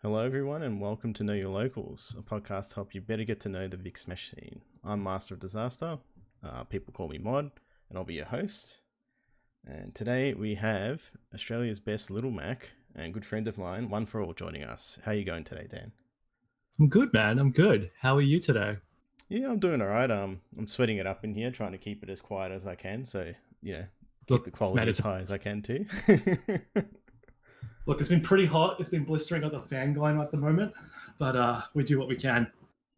Hello, everyone, and welcome to Know Your Locals, a podcast to help you better get to know the Vic Smash scene. I'm Master of Disaster. People call me Mod, and I'll be your host. And today we have Australia's best Little Mac and good friend of mine, One for All, joining us. How are you going today, Dan? I'm good, man. I'm good. How are you today? Yeah, I'm doing all right. I'm sweating it up in here, trying to keep it as quiet as I can, so keep the Look, man, quality as high as I can too. it's been pretty hot. It's been blistering. Got the fan going on at the moment, but we do what we can.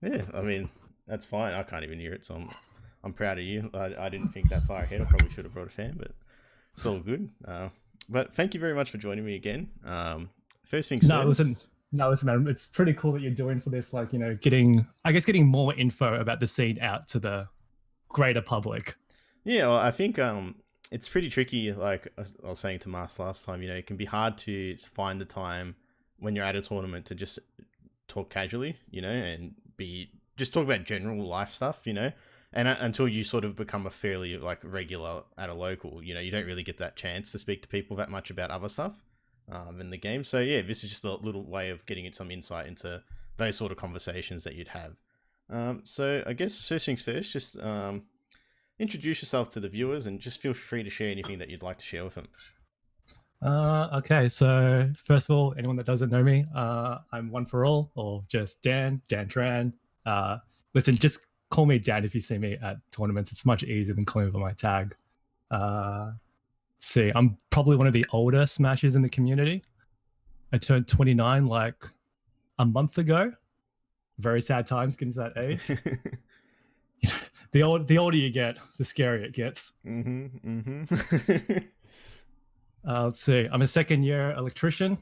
Yeah, I mean that's fine. I can't even hear it, so I'm proud of you. I didn't think that far ahead. I probably should have brought a fan, but it's all good. But thank you very much for joining me again. First things No, listen, first. no, listen, man. It's pretty cool that you're doing for this. Like, getting more info about the scene out to the greater public. Yeah, well, I think it's pretty tricky. Like I was saying to Mars last time, it can be hard to find the time when you're at a tournament to just talk casually, and be just talk about general life stuff, and until you sort of become a fairly like regular at a local, you don't really get that chance to speak to people that much about other stuff in the game. So yeah, this is just a little way of getting some insight into those sort of conversations that you'd have. So I guess first things first, just introduce yourself to the viewers and just feel free to share anything that you'd like to share with them. Okay. So first of all, anyone that doesn't know me, I'm One for All, or just Dan Tran. Uh, Listen, just call me Dan if you see me at tournaments. It's much easier than calling me by my tag. Uh, See, I'm probably one of the older smashers in the community. I turned 29 like a month ago. Very sad times getting to that age. The older you get, the scarier it gets. Let's see. I'm a second year electrician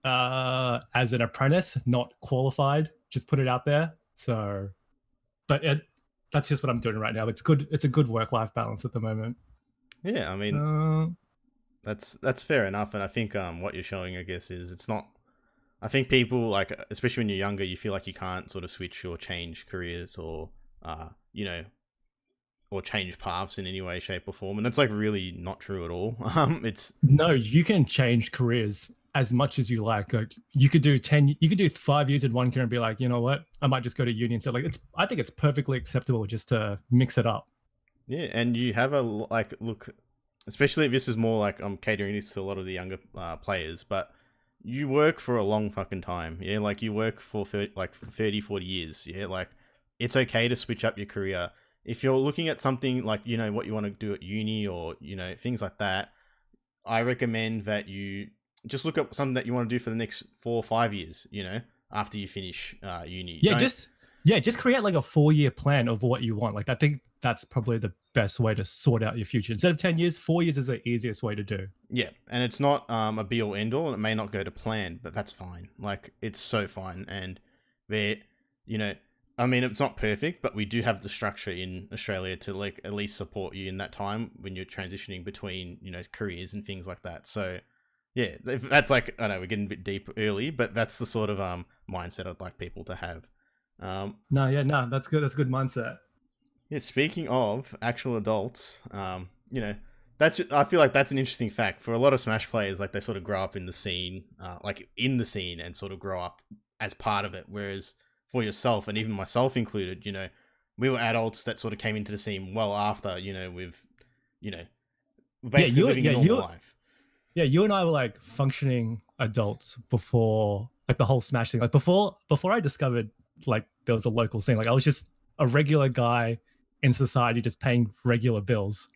as an apprentice, not qualified. Just put it out there. So, but that's just what I'm doing right now. It's good. It's a good work life balance at the moment. Yeah, I mean Uh, that's fair enough, and I think what you're showing, I guess, is it's not. I think people like, especially when you're younger, you feel like you can't sort of switch or change careers or uh, you know, or change paths in any way, shape, or form, and that's like really not true at all. It's No, you can change careers as much as you like. Like you could do 10, you could do 5 years in one career and be like, you know what, I might just go to uni instead. Like I think it's perfectly acceptable just to mix it up. yeah, and you have a like look, especially if this is more like I'm catering this to a lot of the younger players, but you work for a long fucking time, yeah, like you work for 30, 40 years, yeah, like it's okay to switch up your career if you're looking at something like what you want to do at uni or things like that. I recommend that you just look up something that you want to do for the next 4 or 5 years, after you finish uni. Yeah, Don't. just create like a 4 year plan of what you want. Like I think that's probably the best way to sort out your future. Instead of 10 years, 4 years is the easiest way to do. Yeah, and it's not a be all end all. It may not go to plan, but that's fine. Like it's so fine, and there, you know, I mean, it's not perfect, but we do have the structure in Australia to like at least support you in that time when you're transitioning between careers and things like that. So yeah, if that's like, I know we're getting a bit deep early, but that's the sort of mindset I'd like people to have. Um, No, yeah, no, that's good. That's a good mindset. Yeah, speaking of actual adults, that's I feel like that's an interesting fact for a lot of Smash players. Like they sort of grow up in the scene, and sort of grow up as part of it. Whereas for yourself, and even myself included, we were adults that sort of came into the scene well after, with, you know, Yeah, basically living a normal life. you and I were like functioning adults before like the whole Smash thing. Like before I discovered like there was a local scene. Like I was just a regular guy in society just paying regular bills.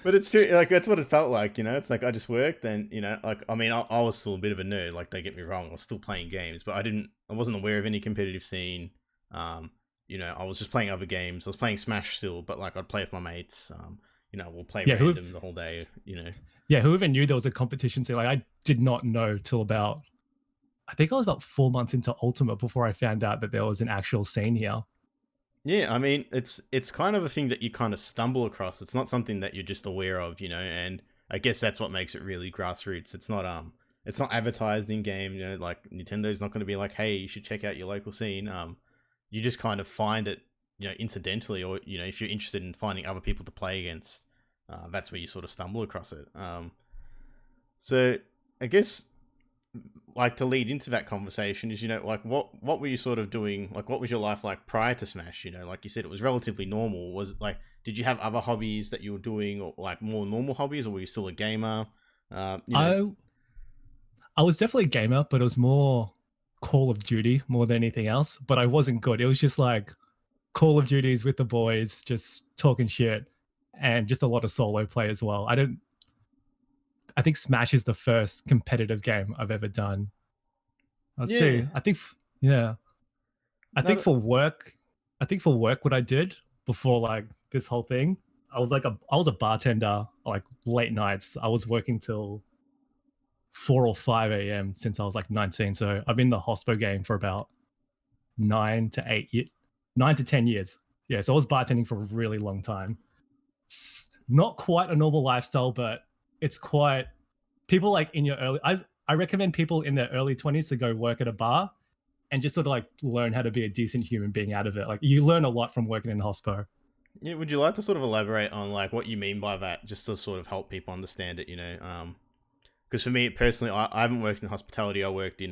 But it's true, like that's what it felt like, It's like I just worked, and like I mean, I was still a bit of a nerd. Like, don't get me wrong, I was still playing games, but I wasn't aware of any competitive scene. Um, I was just playing other games. I was playing Smash still, but like I'd play with my mates. We'll play Yeah, random the whole day. who even knew there was a competition scene? Like I did not know till about I think I was about 4 months into Ultimate before I found out that there was an actual scene here. Yeah, I mean, it's kind of a thing that you kind of stumble across. It's not something that you're just aware of, and I guess that's what makes it really grassroots. It's not advertised in game, like Nintendo's not going to be like, "Hey, you should check out your local scene." You just kind of find it, incidentally, or if you're interested in finding other people to play against, that's where you sort of stumble across it. So I guess like to lead into that conversation is, like what were you sort of doing? Like, what was your life like prior to Smash? Like you said, it was relatively normal. Was it like, did you have other hobbies that you were doing, or like more normal hobbies, or were you still a gamer? You know, I I was definitely a gamer, but it was more Call of Duty more than anything else. But I wasn't good. It was just like Call of Duties with the boys, just talking shit, and just a lot of solo play as well. I think Smash is the first competitive game I've ever done. Let's yeah. see. Yeah. I think No, for work, what I did before like this whole thing, I was a bartender like late nights. I was working till 4 or 5 a.m. since I was like 19. So I've been in the hospo game for about 9 to 10 years. Yeah, so I was bartending for a really long time. Not quite a normal lifestyle, but it's quite people like in your early. I recommend people in their early 20s to go work at a bar and just sort of like learn how to be a decent human being out of it. Like you learn a lot from working in hospo. yeah. Would you like to sort of elaborate on like what you mean by that, just to sort of help people understand it? Because for me personally, I haven't worked in hospitality. I worked in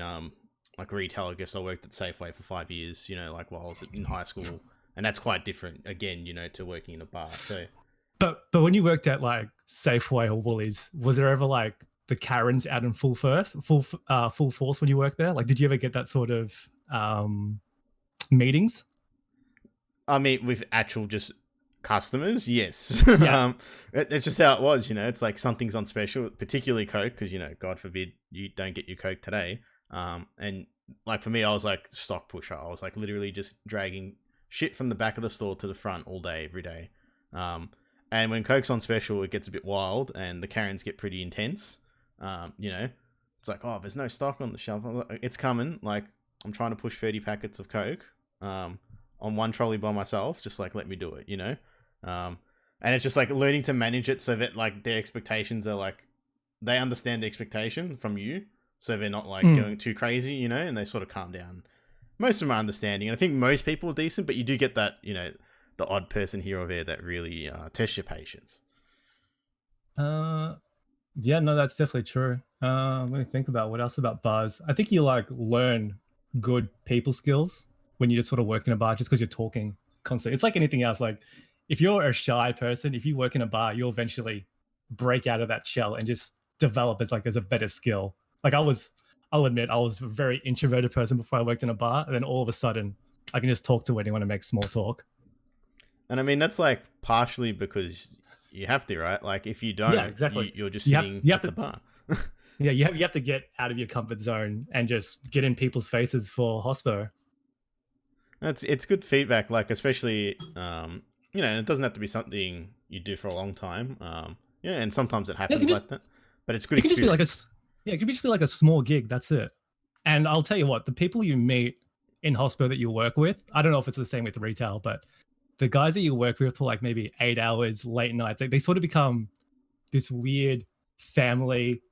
like retail. I guess I worked at Safeway for 5 years. Like while I was in high school, and that's quite different again. To working in a bar. So But when you worked at like Safeway or Woolies, was there ever like the Karens out in full force when you worked there? Like, did you ever get that sort of meetings? I mean, with actual just customers, yes. Yeah. It's just how it was. It's like something's on special, particularly Coke, because God forbid you don't get your Coke today. And like for me, I was like stock pusher. I was like literally just dragging shit from the back of the store to the front all day, every day. And when Coke's on special, it gets a bit wild, and the Karens get pretty intense. It's like, oh, there's no stock on the shelf. It's coming. Like I'm trying to push 30 packets of Coke. On one trolley by myself, just like let me do it. And it's just like learning to manage it so that like their expectations are like they understand the expectation from you, so they're not like going too crazy, and they sort of calm down. Most of them are understanding, and I think most people are decent, but you do get that the odd person here or there that really tests your patience. Uh, yeah, no, that's definitely true. Let me think about what else about bars. I think you like learn good people skills when you just sort of work in a bar just because you're talking constantly. It's like anything else. Like if you're a shy person, if you work in a bar, you'll eventually break out of that shell and just develop as a better skill. Like I'll admit I was a very introverted person before I worked in a bar, and then all of a sudden I can just talk to anyone and make small talk. And I mean that's like partially because you have to, right? Like if you Yeah, don't, exactly. you're just You have sitting you have at the to bar. yeah, you have to get out of your comfort zone and just get in people's faces for hospo. It's good feedback, like especially and it doesn't have to be something you do for a long time. Yeah, and sometimes it Yeah, happens like that, but it's good it can just be like experience. yeah, it can just be like a small gig. That's it. And I'll tell you what, the people you meet in hospo that you work with, I don't know if it's the same with retail, but the guys that you work with for like maybe 8 hours, late nights, like they sort of become this weird family,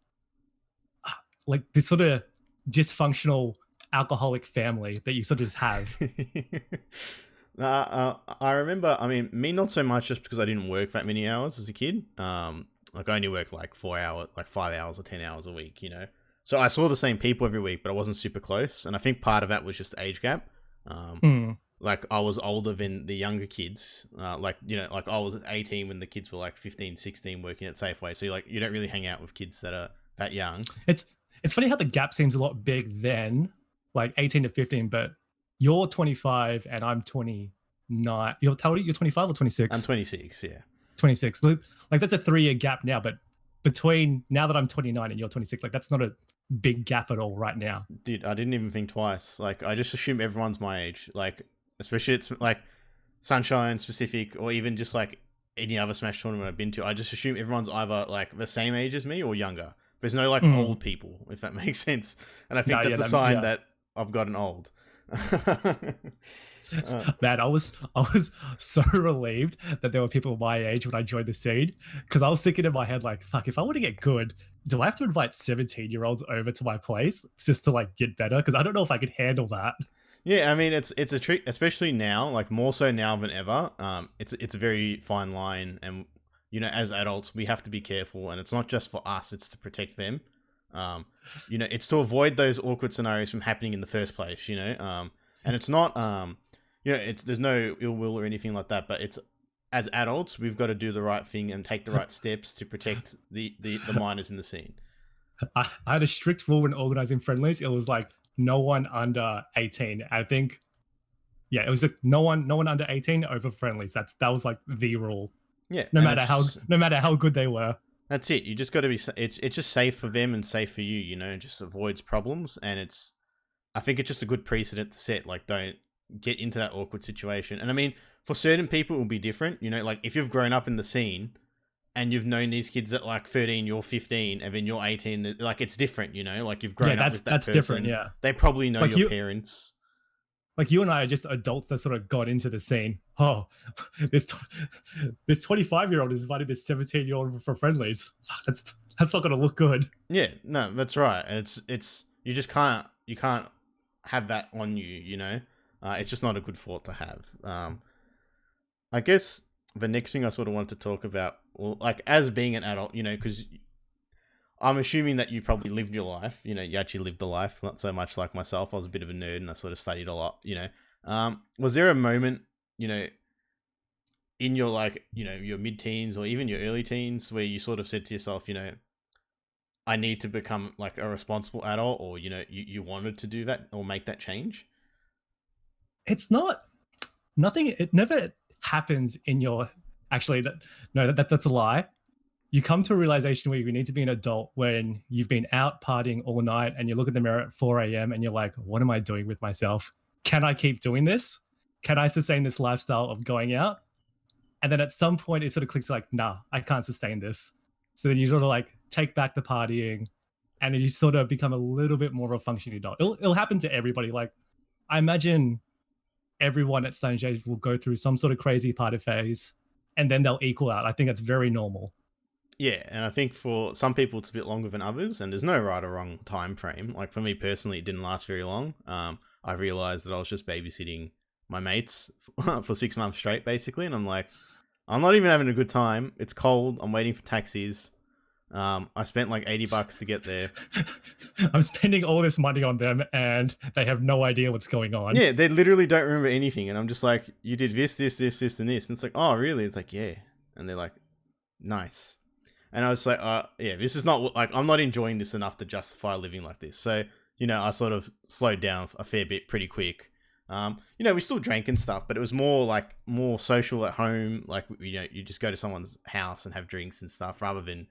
like this sort of dysfunctional alcoholic family that you sort of just have. I remember. I mean, me not so much, just because I didn't work that many hours as a kid. Like I only worked like 4 hours, like 5 hours or 10 hours a week. So I saw the same people every week, but I wasn't super close. And I think part of that was just age gap. Mm. Like I was older than the younger kids. Like I was 18 when the kids were like 15, 16 working at Safeway. So like you don't really hang out with kids that are that young. It's it's funny how the gap seems a lot big then, like 18 to 15, but you're 25 and I'm 29. You're how old are you? You're 25 or I'm 26? 26. Yeah. 26. Like that's a 3-year gap now, but between now that I'm 29 and you're 26, like that's not a big gap at all right now. Dude, I didn't even think twice. Like, I just assume everyone's my age. Like, especially it's like Sunshine specific, or even just like any other Smash tournament I've been to. I just assume everyone's either like the same age as me or younger. There's no like Mm. old people, if that makes sense. And I No, think yeah, that's a sign yeah. that I've gotten old. uh, Man, I was so relieved that there were people my age when I joined the scene because I was thinking in my head like, fuck, if I want to get good, do I have to invite 17-year-olds over to my place just to like get better? Because I don't know if I could handle that. yeah, I mean it's a trick, especially now, like more so now than ever. It's a very fine line, and as adults we have to be careful, and it's not just for us; it's to protect them. It's to avoid those awkward scenarios from happening in the first place, and it's not, there's no ill will or anything like that, but it's, as adults, we've got to do the right thing and take the right steps to protect the minors in the scene. I had a strict rule when organizing friendlies. It was like no one under 18. I think, yeah, it was like no one under 18 over friendlies. That was like the rule. Yeah, no matter how good they were. That's it. You just got to be. It's just safe for them and safe for you. It just avoids problems, and I think it's just a good precedent to set. Like, don't get into that awkward situation. And I mean, for certain people, it will be different. Like if you've grown up in the scene and you've known these kids at like 13, you're 15, and then you're 18, like it's different. Like you've grown up with that that's person. Different. Yeah, they probably know like your parents. Like you and I are just adults that sort of got into the scene. Oh, this 25-year-old is inviting this 17-year-old for friendlies. That's not going to look good. Yeah, no, that's right. And it's you just can't have that on you. It's just not a good thought to have. I guess the next thing I sort of want to talk about, well, like as being an adult, because I'm assuming that you probably lived your life. You actually lived the life, not so much like myself. I was a bit of a nerd and I sort of studied a lot. Was there a moment, in your your mid-teens or even your early teens where you sort of said to yourself, I need to become like a responsible adult, or you wanted to do that or make that change? It's nothing. It never happens in your. Actually, that's a lie. You come to a realization where you need to be an adult when you've been out partying all night and you look in the mirror at 4 a.m. and you're like, what am I doing with myself? Can I keep doing this? Can I sustain this lifestyle of going out? And then at some point it sort of clicks like, nah, I can't sustain this. So then you sort of like take back the partying and then you sort of become a little bit more of a functioning adult. It'll happen to everybody. Like I imagine everyone at stage age will go through some sort of crazy party phase and then they'll equal out. I think that's very normal. Yeah, and I think for some people it's a bit longer than others, and there's no right or wrong time frame. Like for me personally, it didn't last very long. I realized that I was just babysitting my mates for 6 months straight, basically, and I'm like, I'm not even having a good time. It's cold. I'm waiting for taxis. I spent like $80 to get there. I'm spending all this money on them, and they have no idea what's going on. Yeah, they literally don't remember anything, and I'm just like, you did this, and this, and it's like, oh, really? It's like, yeah, and they're like, nice. And I was like, yeah, this is not like, I'm not enjoying this enough to justify living like this. So, I sort of slowed down a fair bit pretty quick. We still drank and stuff, but it was more social at home. Like, you just go to someone's house and have drinks and stuff rather than,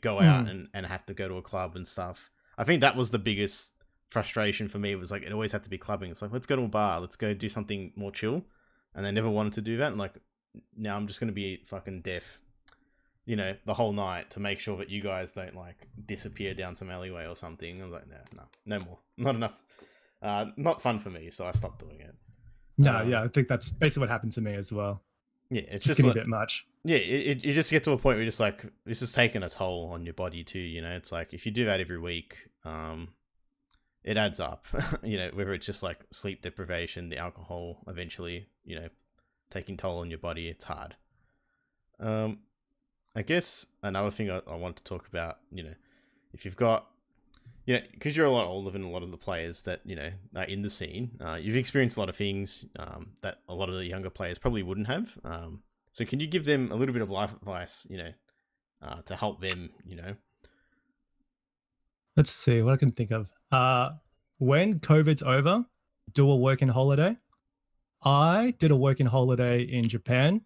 go out and have to go to a club and stuff. I think that was the biggest frustration for me. It was like, it always had to be clubbing. It's like, let's go to a bar. Let's go do something more chill. And they never wanted to do that. And like, now I'm just going to be fucking deaf, the whole night to make sure that you guys don't like disappear down some alleyway or something. I was like, no more, not enough. Not fun for me, so I stopped doing it. No, yeah, I think that's basically what happened to me as well. Yeah, it's just getting a bit much. Yeah, you just get to a point where you're just like, this is taking a toll on your body too. It's like if you do that every week, it adds up. Whether it's just like sleep deprivation, the alcohol, eventually, taking toll on your body, it's hard. I guess another thing I want to talk about, if you've got, because you're a lot older than a lot of the players that, are in the scene, you've experienced a lot of things that a lot of the younger players probably wouldn't have. So can you give them a little bit of life advice, to help them, Let's see what I can think of. When COVID's over, do a working holiday. I did a working holiday in Japan.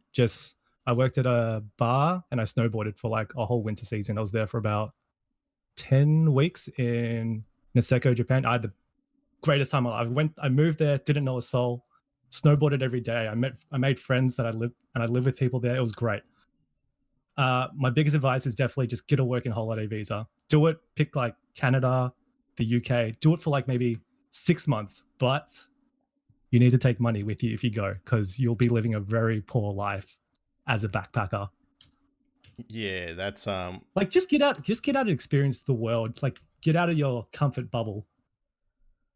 I worked at a bar and I snowboarded for like a whole winter season. I was there for about 10 weeks in Niseko, Japan. I had the greatest time of my life. I moved there, didn't know a soul, snowboarded every day. I made friends that I lived with people there. It was great. My biggest advice is definitely just get a working holiday visa. Do it, pick like Canada, the UK, do it for like maybe 6 months, but you need to take money with you if you go, because you'll be living a very poor life as a backpacker. Yeah, that's like just get out and experience the world. Like get out of your comfort bubble.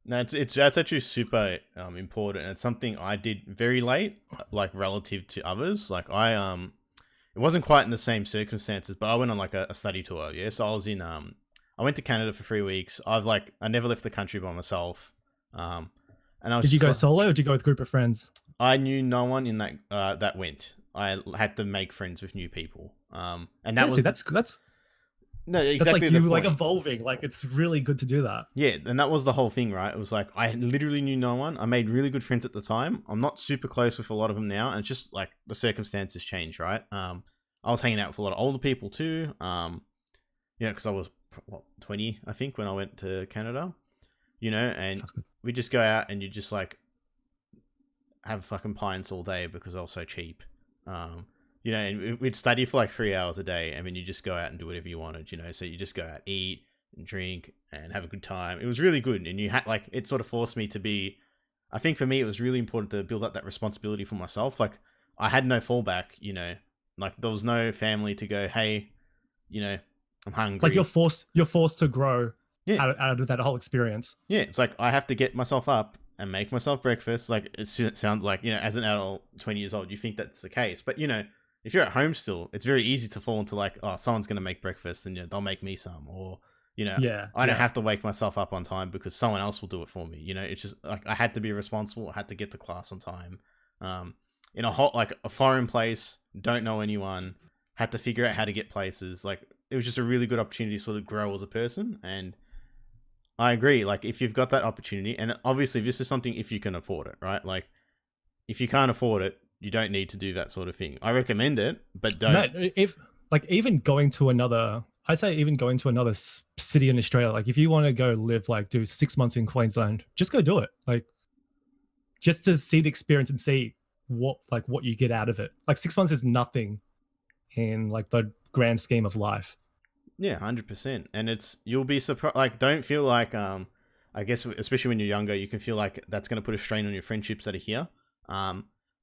No, that's actually super important. It's something I did very late, like relative to others. Like I it wasn't quite in the same circumstances, but I went on like a study tour. Yeah, so I I went to Canada for 3 weeks. I never left the country by myself. And I was Did you just go like, solo or did you go with a group of friends? I knew no one in that went. I had to make friends with new people. And that Yeah, was see, that's no, that's like exactly you the like point. evolving. Like it's really good to do that. Yeah, and that was the whole thing, right? It was like I literally knew no one. I made really good friends at the time. I'm not super close with a lot of them now, and it's just like the circumstances change, right? I was hanging out with a lot of older people too. Because I was 20, I think, when I went to Canada. And we just go out and you just like have fucking pints all day because they were so cheap. And we'd study for like 3 hours a day, and then you just go out and do whatever you wanted, so you just go out, eat and drink and have a good time. It was really good. And you had like, it sort of forced me to be, I think for me, it was really important to build up that responsibility for myself. Like I had no fallback, like there was no family to go, hey, I'm hungry. Like you're forced to grow Yeah. out of that whole experience. Yeah, it's like I have to get myself up and make myself breakfast. Like it sounds like, as an adult, 20 years old, you think that's the case. But, if you're at home still, it's very easy to fall into like, oh, someone's going to make breakfast and they'll make me some. Or, I don't have to wake myself up on time because someone else will do it for me. It's just like I had to be responsible. I had to get to class on time. In a foreign place, don't know anyone, had to figure out how to get places. Like it was just a really good opportunity to sort of grow as a person. And I agree. Like, if you've got that opportunity, and obviously this is something if you can afford it, right? Like, if you can't afford it, you don't need to do that sort of thing. I recommend it, but don't. No, if like even going to another, I'd say even going to another city in Australia, like if you want to go live, like do 6 months in Queensland, just go do it. Like, just to see the experience and see what you get out of it. Like 6 months is nothing in like the grand scheme of life. Yeah, 100%. And you'll be surprised. Like, don't feel like, I guess, especially when you're younger, you can feel like that's going to put a strain on your friendships that are here.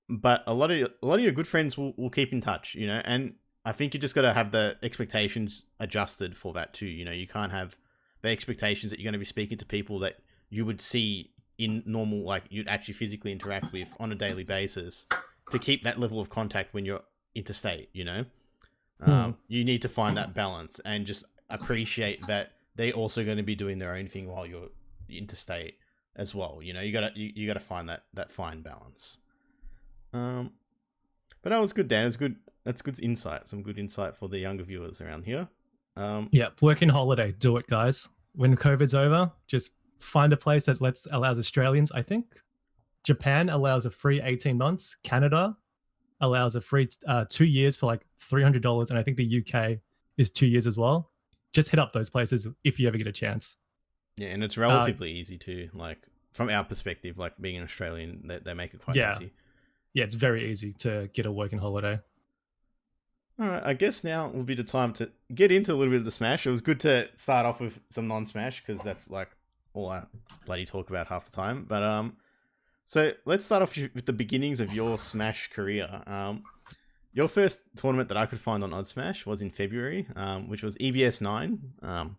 But a lot of your good friends will keep in touch, and I think you just got to have the expectations adjusted for that too. You can't have the expectations that you're going to be speaking to people that you would see in normal, like you'd actually physically interact with on a daily basis to keep that level of contact when you're interstate, You need to find that balance and just appreciate that they're also going to be doing their own thing while you're interstate as well. You gotta find that fine balance. But that was good, Dan. It was good. That's good insight. Some good insight for the younger viewers around here. Yeah, working holiday, do it, guys. When COVID's over, just find a place that allows Australians. I think Japan allows a free 18 months. Canada allows a free 2 years for like $300, and I think the UK is 2 years as well. Just hit up those places if you ever get a chance. Yeah, and it's relatively easy too. Like from our perspective, like being an Australian, they make it quite easy. Yeah, it's very easy to get a working holiday. All right, I guess now will be the time to get into a little bit of the Smash. It was good to start off with some non-Smash because that's like all I bloody talk about half the time. But so let's start off with the beginnings of your Smash career. Your first tournament that I could find on Odd Smash was in February, which was EBS 9,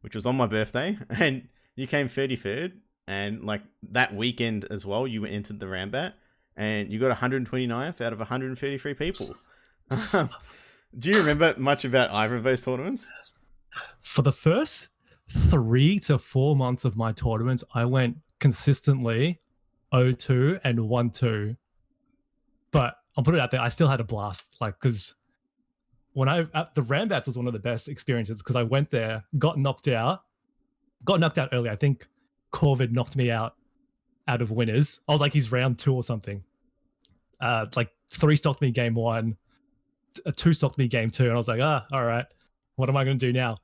which was on my birthday, and you came 33rd. And like that weekend as well, you entered the Rambat, and you got 129th out of 133 people. Do you remember much about either of those tournaments? For the first 3 to 4 months of my tournaments, I went consistently 0-2 and 1-2. But I'll put it out there, I still had a blast. Like, because the Rambats was one of the best experiences because I went there, got knocked out early. I think Corvid knocked me out of winners. I was like, he's round 2 or something. Like 3 stocked me game 1, 2 stocked me game 2, and I was like, all right, what am I going to do now?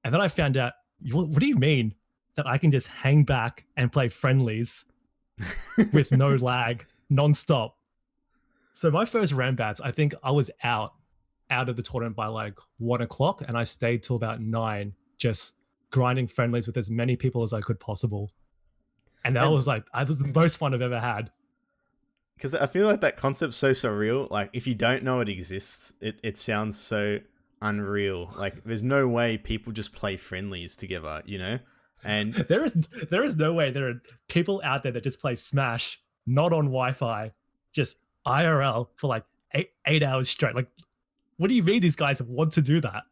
And then I found out, what do you mean that I can just hang back and play friendlies with no lag, non-stop? So my first Rambats, I think I was out of the tournament by like 1 o'clock, and I stayed till about 9, just grinding friendlies with as many people as I could possible. And that was the most fun I've ever had. Because I feel like that concept's so surreal. Like, if you don't know it exists, it sounds so unreal. Like, there's no way people just play friendlies together, And there is no way there are people out there that just play Smash, not on Wi-Fi, just IRL for like 8 hours straight. Like, what do you mean these guys want to do that?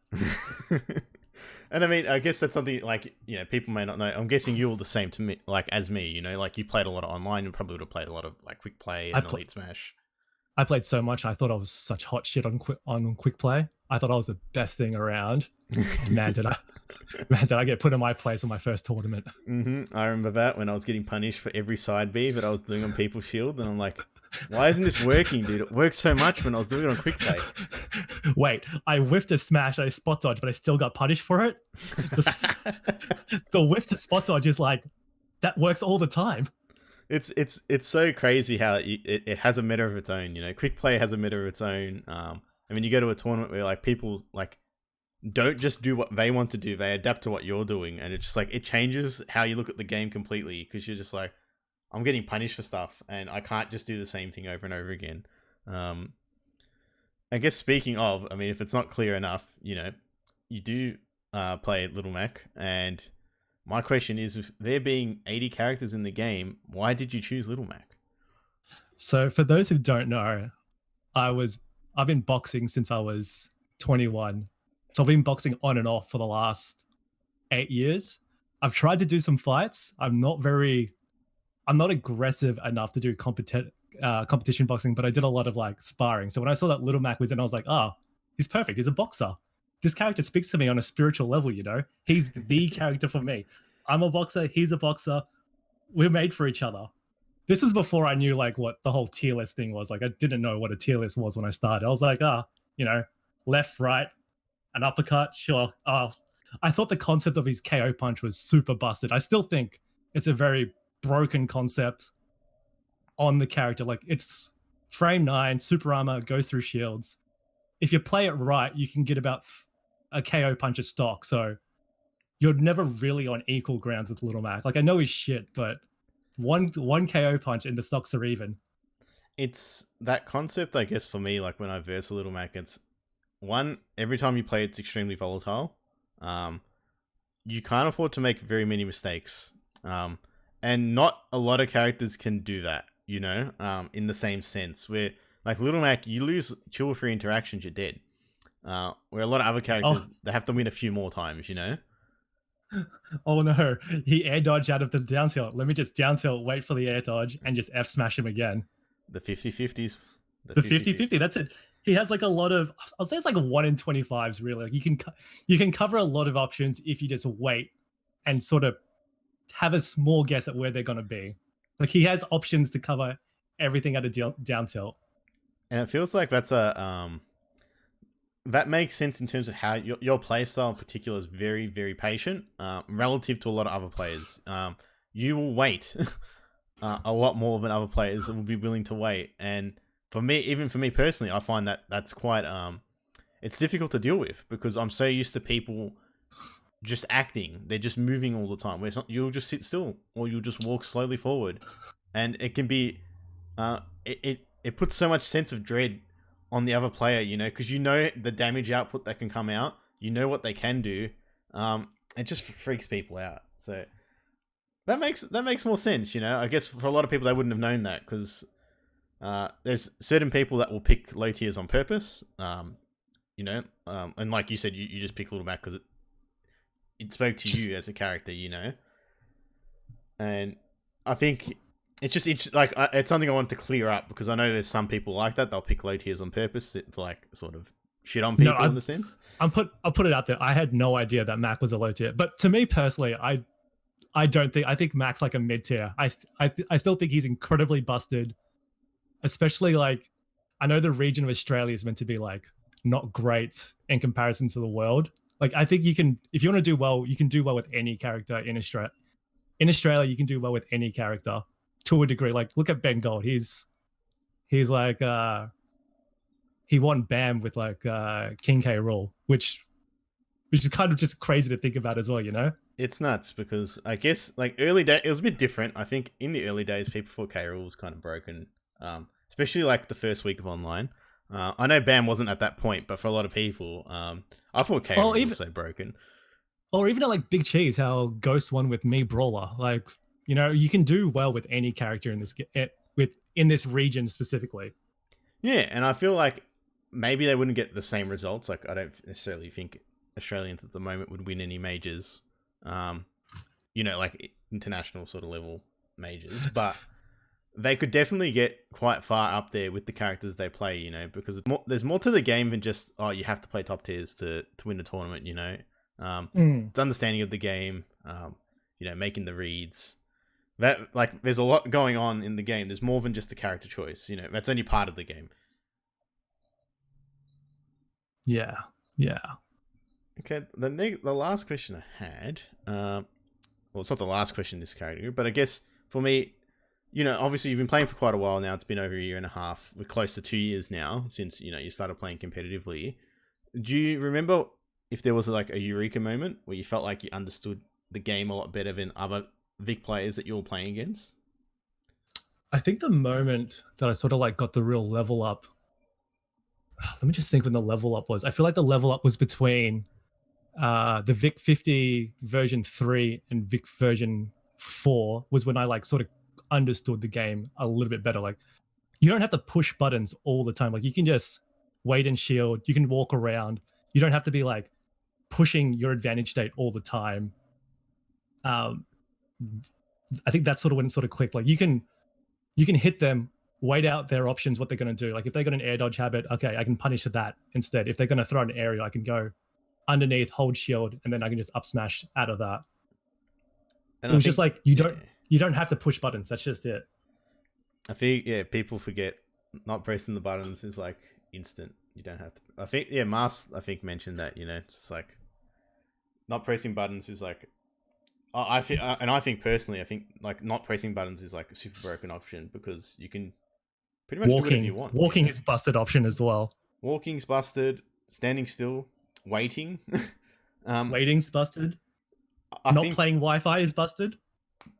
And I mean, I guess that's something like, people may not know. I'm guessing you're the same to me, like as me. Like you played a lot of online. You probably would have played a lot of like quick play I and pl- Elite Smash. I played so much. I thought I was such hot shit on quick play. I thought I was the best thing around. And man, did I get put in my place on my first tournament. I remember that when I was getting punished for every side B that I was doing on People's Shield, and I'm like, why isn't this working, dude? It worked so much when I was doing it on quick play. Wait, I whiffed a smash, I spot dodge, but I still got punished for it. The whiff to spot dodge is like that works all the time. It's so crazy how it has a meta of its own. Quick play has a meta of its own. I mean, you go to a tournament where like people like don't just do what they want to do; they adapt to what you're doing, and it's just like it changes how you look at the game completely because you're just like, I'm getting punished for stuff, and I can't just do the same thing over and over again. I guess speaking of, I mean, if it's not clear enough, you do play Little Mac, and my question is, if there being 80 characters in the game, why did you choose Little Mac? So for those who don't know, I've been boxing since I was 21. So I've been boxing on and off for the last 8 years. I've tried to do some fights. I'm not aggressive enough to do competition boxing, but I did a lot of like sparring. So when I saw that Little Mac was in, I was like, oh, he's perfect. He's a boxer. This character speaks to me on a spiritual level, He's the character for me. I'm a boxer. He's a boxer. We're made for each other. This is before I knew like what the whole tier list thing was. Like I didn't know what a tier list was when I started. I was like, left, right, an uppercut, sure. I thought the concept of his KO punch was super busted. I still think it's a very broken concept on the character. Like it's frame 9, super armor, goes through shields. If you play it right, you can get about a KO punch of stock. So you're never really on equal grounds with Little Mac. Like I know he's shit, but one KO punch and the stocks are even. It's that concept, I guess, for me, like when I verse a Little Mac, it's one, every time you play, it's extremely volatile. You can't afford to make very many mistakes. And not a lot of characters can do that, in the same sense. Where, like, Little Mac, you lose 2 or 3 interactions, you're dead. Where a lot of other characters, they have to win a few more times, Oh no, he air dodged out of the down tilt. Let me just down tilt, wait for the air dodge, and just F smash him again. The 50-50s. The 50-50, that's it. He has like a lot of, I'll say it's like a 1 in 25s, really. Like you can cover a lot of options if you just wait and sort of have a small guess at where they're going to be. Like he has options to cover everything at a down tilt. And it feels like that's that makes sense in terms of how your play style in particular is very, very patient, relative to a lot of other players. You will wait a lot more than other players will be willing to wait. And for me, even for me personally, I find that that's quite, it's difficult to deal with because I'm so used to people just acting. They're just moving all the time. Where you'll just sit still or you'll just walk slowly forward. And it can be, it puts so much sense of dread on the other player, because the damage output that can come out, what they can do. It just freaks people out. So that makes more sense, I guess for a lot of people they wouldn't have known that because there's certain people that will pick low tiers on purpose, and like you said, you just pick Little Mac because it spoke to you as a character, and I think it's something I want to clear up because I know there's some people like that. They'll pick low tiers on purpose to like sort of shit on people in the sense. I'll put it out there. I had no idea that Mac was a low tier, but to me personally, I think Mac's like a mid tier. I still think he's incredibly busted, especially like I know the region of Australia is meant to be like not great in comparison to the world. Like I think if you want to do well, you can do well with any character in Australia. In Australia, you can do well with any character. To a degree, like look at Ben Gold. He's like he won BAM with like King K. Rool, which is kind of just crazy to think about as well, It's nuts because I guess like early day it was a bit different. I think in the early days, people thought K. Rool was kind of broken, especially like the first week of online. I know BAM wasn't at that point, but for a lot of people, I thought K. Rool was so broken. Or even at like Big Cheese, how Ghost won with me Brawler, like. You can do well with any character in this region specifically. Yeah, and I feel like maybe they wouldn't get the same results. Like I don't necessarily think Australians at the moment would win any majors, you know, like international sort of level majors, but they could definitely get quite far up there with the characters they play, you know, because there's more to the game than just, oh, you have to play top tiers to win a tournament, you know. It's understanding of the game, you know, making the reads. That, like, there's a lot going on in the game. There's more than just the character choice, you know. That's only part of the game. Yeah. Okay, the last question I had, well, it's not the last question in this category, but I guess for me, you know, obviously you've been playing for quite a while now. It's been over a year and a half. We're close to 2 years now since, you know, you started playing competitively. Do you remember if there was like a eureka moment where you felt like you understood the game a lot better than other Vic players that you were playing against? I think the moment that I sort of like got the real level up, let me just think when the level up was. I feel like the level up was between the Vic 50 version 3 and Vic version 4 was when I like sort of understood the game a little bit better. Like, you don't have to push buttons all the time. Like, you can just wait and shield. You can walk around. You don't have to be like pushing your advantage state all the time. I think that's sort of when it sort of clicked. Like, you can hit them, wait out their options, what they're going to do. Like, if they got an air dodge habit, okay, I can punish that instead. If they're going to throw an aerial, I can go underneath, hold shield, and then I can just up smash out of that. And it was just like, you don't have to push buttons. That's just it. I think, yeah, people forget not pressing the buttons is like instant. You don't have to. I think, yeah, Mars, I think, mentioned that, you know, it's like not pressing buttons is like, I think personally, I think like not pressing buttons is like a super broken option because you can pretty much do whatever you want. Walking is busted option as well. Walking's busted. Standing still. Waiting. Waiting's busted. Not playing Wi-Fi is busted.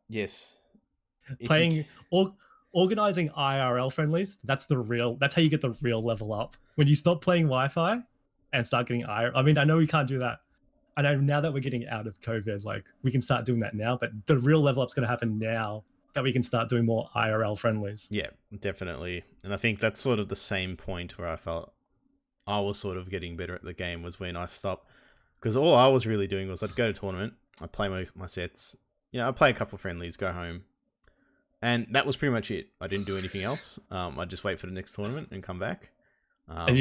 Yes. Organizing IRL friendlies, that's how you get the real level up. When you stop playing Wi-Fi and start getting IRL. I mean, I know we can't do that. I know now that we're getting out of COVID, like we can start doing that now, but the real level up's going to happen now that we can start doing more IRL friendlies. Yeah, definitely. And I think that's sort of the same point where I felt I was sort of getting better at the game was when I stopped. Because all I was really doing was I'd go to tournament, I'd play my sets, you know, I'd play a couple of friendlies, go home. And that was pretty much it. I didn't do anything else. I'd just wait for the next tournament and come back. And then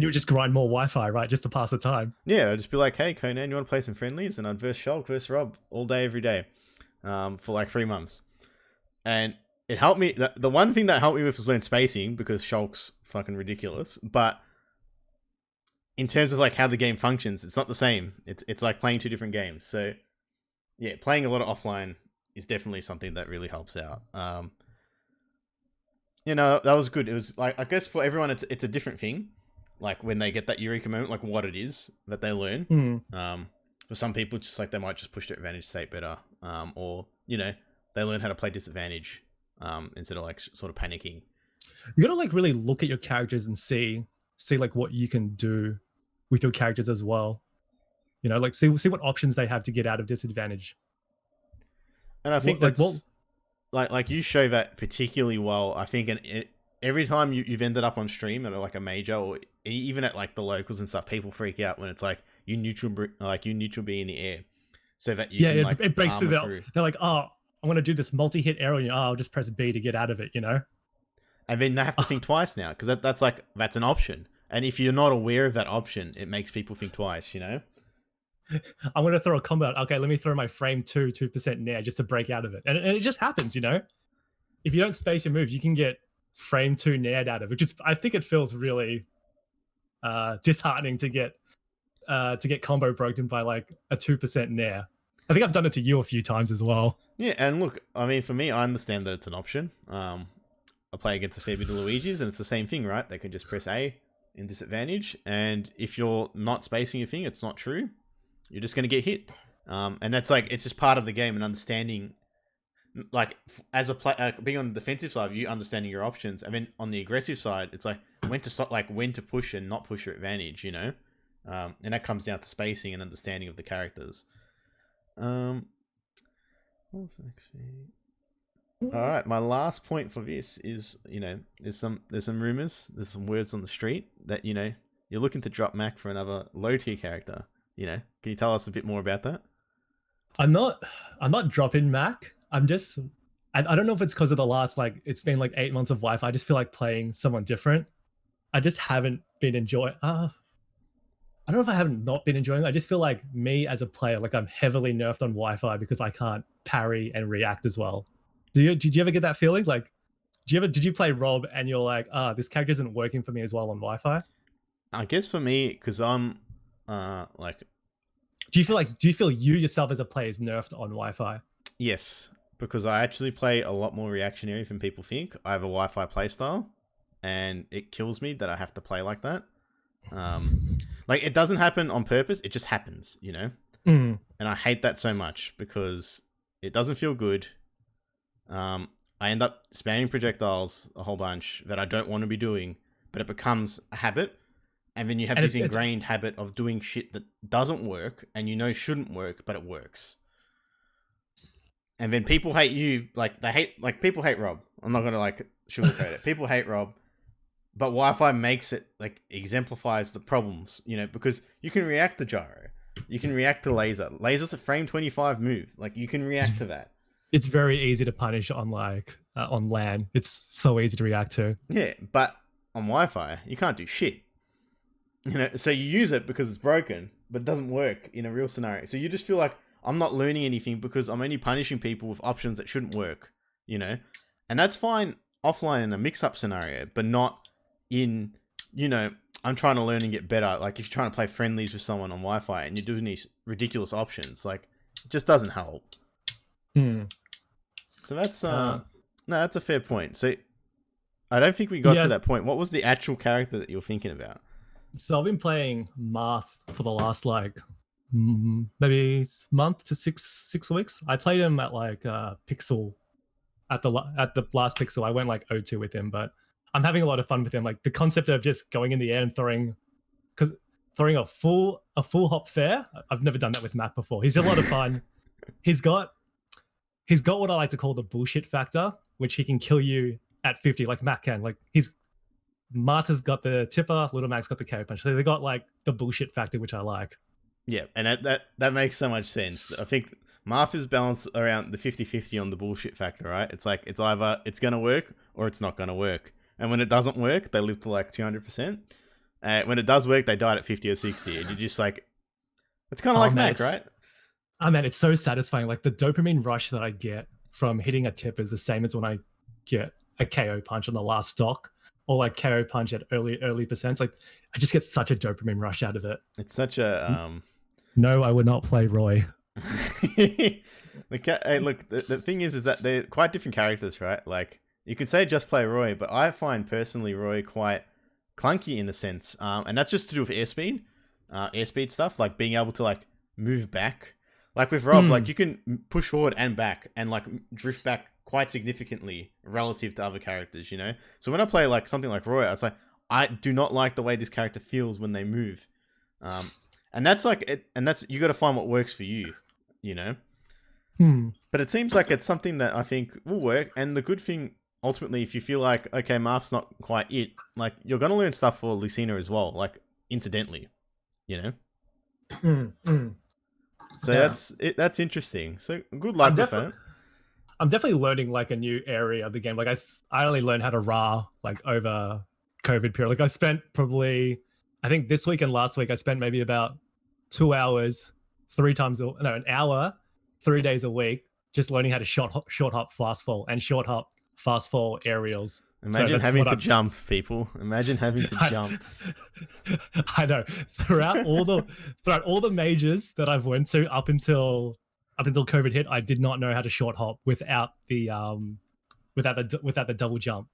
you would just grind more Wi-Fi, right? Just to pass the time. Yeah, I'd just be like, hey, Conan, you want to play some friendlies? And I'd verse Shulk versus Rob all day, every day for like 3 months. And it helped me. The one thing that helped me with was learn spacing because Shulk's fucking ridiculous. But in terms of like how the game functions, it's not the same. It's like playing 2 different games. So yeah, playing a lot of offline is definitely something that really helps out. You know, that was good. It was like, I guess for everyone, it's a different thing. Like when they get that eureka moment, like what it is that they learn. For some people, just like they might just push their advantage state better. Or, you know, they learn how to play disadvantage instead of like sort of panicking. You got to like really look at your characters and see like what you can do with your characters as well. You know, like see what options they have to get out of disadvantage. And I think that's like you show that particularly well. I think every time you've ended up on stream at like a major or even at like the locals and stuff, people freak out when it's like you neutral be in the air, so that you can, like, it breaks through. They're like, oh, I want to do this multi-hit arrow. And I'll just press B to get out of it. You know, and then they have to think twice now because that's an option. And if you're not aware of that option, it makes people think twice. You know. I'm going to throw a combo out. Okay, let me throw my frame 2% nair just to break out of it. And it just happens, you know? If you don't space your moves, you can get frame 2 naired out of it, I think it feels really disheartening to get combo broken by like a 2% nair. I think I've done it to you a few times as well. Yeah, and look, I mean, for me, I understand that it's an option. I play against a fair bit of Luigi's, and it's the same thing, right? They can just press A in disadvantage, and if you're not spacing your thing, it's not true. You're just going to get hit. And that's like, it's just part of the game and understanding, like, as a player, being on the defensive side, you understanding your options. And then on the aggressive side, it's like when to stop, like when to push and not push your advantage, you know? And that comes down to spacing and understanding of the characters. What was the next thing? All right, my last point for this is, you know, there's some rumors, there's some words on the street that, you know, you're looking to drop Mac for another low tier character. You know, can you tell us a bit more about that? I'm not I'm not dropping Mac. I'm just I don't know if it's because of the last like it's been like 8 months of Wi-Fi. I just feel like playing someone different. I just haven't been enjoying. I don't know if I haven't not been enjoying it. I just feel like me as a player, like I'm heavily nerfed on Wi-Fi because I can't parry and react as well. Did you ever get that feeling? Like, did you play Rob and you're like, this character isn't working for me as well on Wi-Fi? I guess for me, because I'm like, Do you feel you yourself as a player is nerfed on Wi-Fi? yes, because I actually play a lot more reactionary than people think. I have a Wi-Fi playstyle, and it kills me that I have to play like that. Like it doesn't happen on purpose; it just happens, you know. Mm. And I hate that so much because it doesn't feel good. I end up spamming projectiles a whole bunch that I don't want to be doing, but it becomes a habit. And then you have And this ingrained habit of doing shit that doesn't work and you know shouldn't work, but it works. And then people hate you, like people hate Rob. I'm not gonna like sugarcoat it. People hate Rob, but Wi-Fi makes it like exemplifies the problems, you know, because you can react to gyro, you can react to laser. Laser's a frame 25 move, like you can react to that. It's very easy to punish on like on LAN. It's so easy to react to. Yeah, but on Wi-Fi you can't do shit. You know, so you use it because it's broken, but it doesn't work in a real scenario. So you just feel like I'm not learning anything because I'm only punishing people with options that shouldn't work, you know? And that's fine offline in a mix-up scenario, but not in, you know, I'm trying to learn and get better. Like if you're trying to play friendlies with someone on Wi-Fi and you're doing these ridiculous options, like it just doesn't help. Hmm. So that's no, that's a fair point. So I don't think we got to that point. What was the actual character that you're thinking about? So I've been playing Marth for the last like maybe month to six weeks. I played him at like Pixel at the last Pixel. I went like O2 with him, but I'm having a lot of fun with him. Like the concept of just going in the air and throwing a full hop fair. I've never done that with Matt before. He's a lot of fun. He's got what I like to call the bullshit factor, which he can kill you at 50 like Matt can. Like Martha's got the tipper, Little Mac's got the KO punch. So they got like the bullshit factor, which I like. Yeah, and that makes so much sense. I think Martha's balanced around the 50-50 on the bullshit factor, right? It's like it's either it's gonna work or it's not gonna work. And when it doesn't work, they live to like 200%. When it does work, they died at 50 or 60. And you're just like, it's kind of like Mac, right? Oh man, it's so satisfying. Like the dopamine rush that I get from hitting a tip is the same as when I get a KO punch on the last stock. Or like KO punch at early percents. Like I just get such a dopamine rush out of it. It's such a No, I would not play Roy. Hey, look, the thing is that they're quite different characters, right? Like you could say just play Roy, but I find personally Roy quite clunky in a sense, and that's just to do with airspeed stuff, like being able to like move back. Like with Rob, like you can push forward and back, and like drift back quite significantly relative to other characters, you know? So when I play like something like Roy, it's like, I do not like the way this character feels when they move. And that's like, you got to find what works for you, you know? But it seems like it's something that I think will work. And the good thing, ultimately, if you feel like, okay, Marth's not quite it, like you're going to learn stuff for Lucina as well, like incidentally, you know? So yeah. That's interesting. So good luck with that. I'm definitely learning like a new area of the game. Like I only learned how to Ra like over COVID period. Like I spent probably, I think this week and last week I spent maybe about 2 hours, an hour, 3 days a week, just learning how to short hop, fast fall, and short hop, fast fall aerials. Imagine having to jump, people. Imagine having to jump. I know. Throughout all the majors that I've went to up until COVID hit, I did not know how to short hop without the double jump.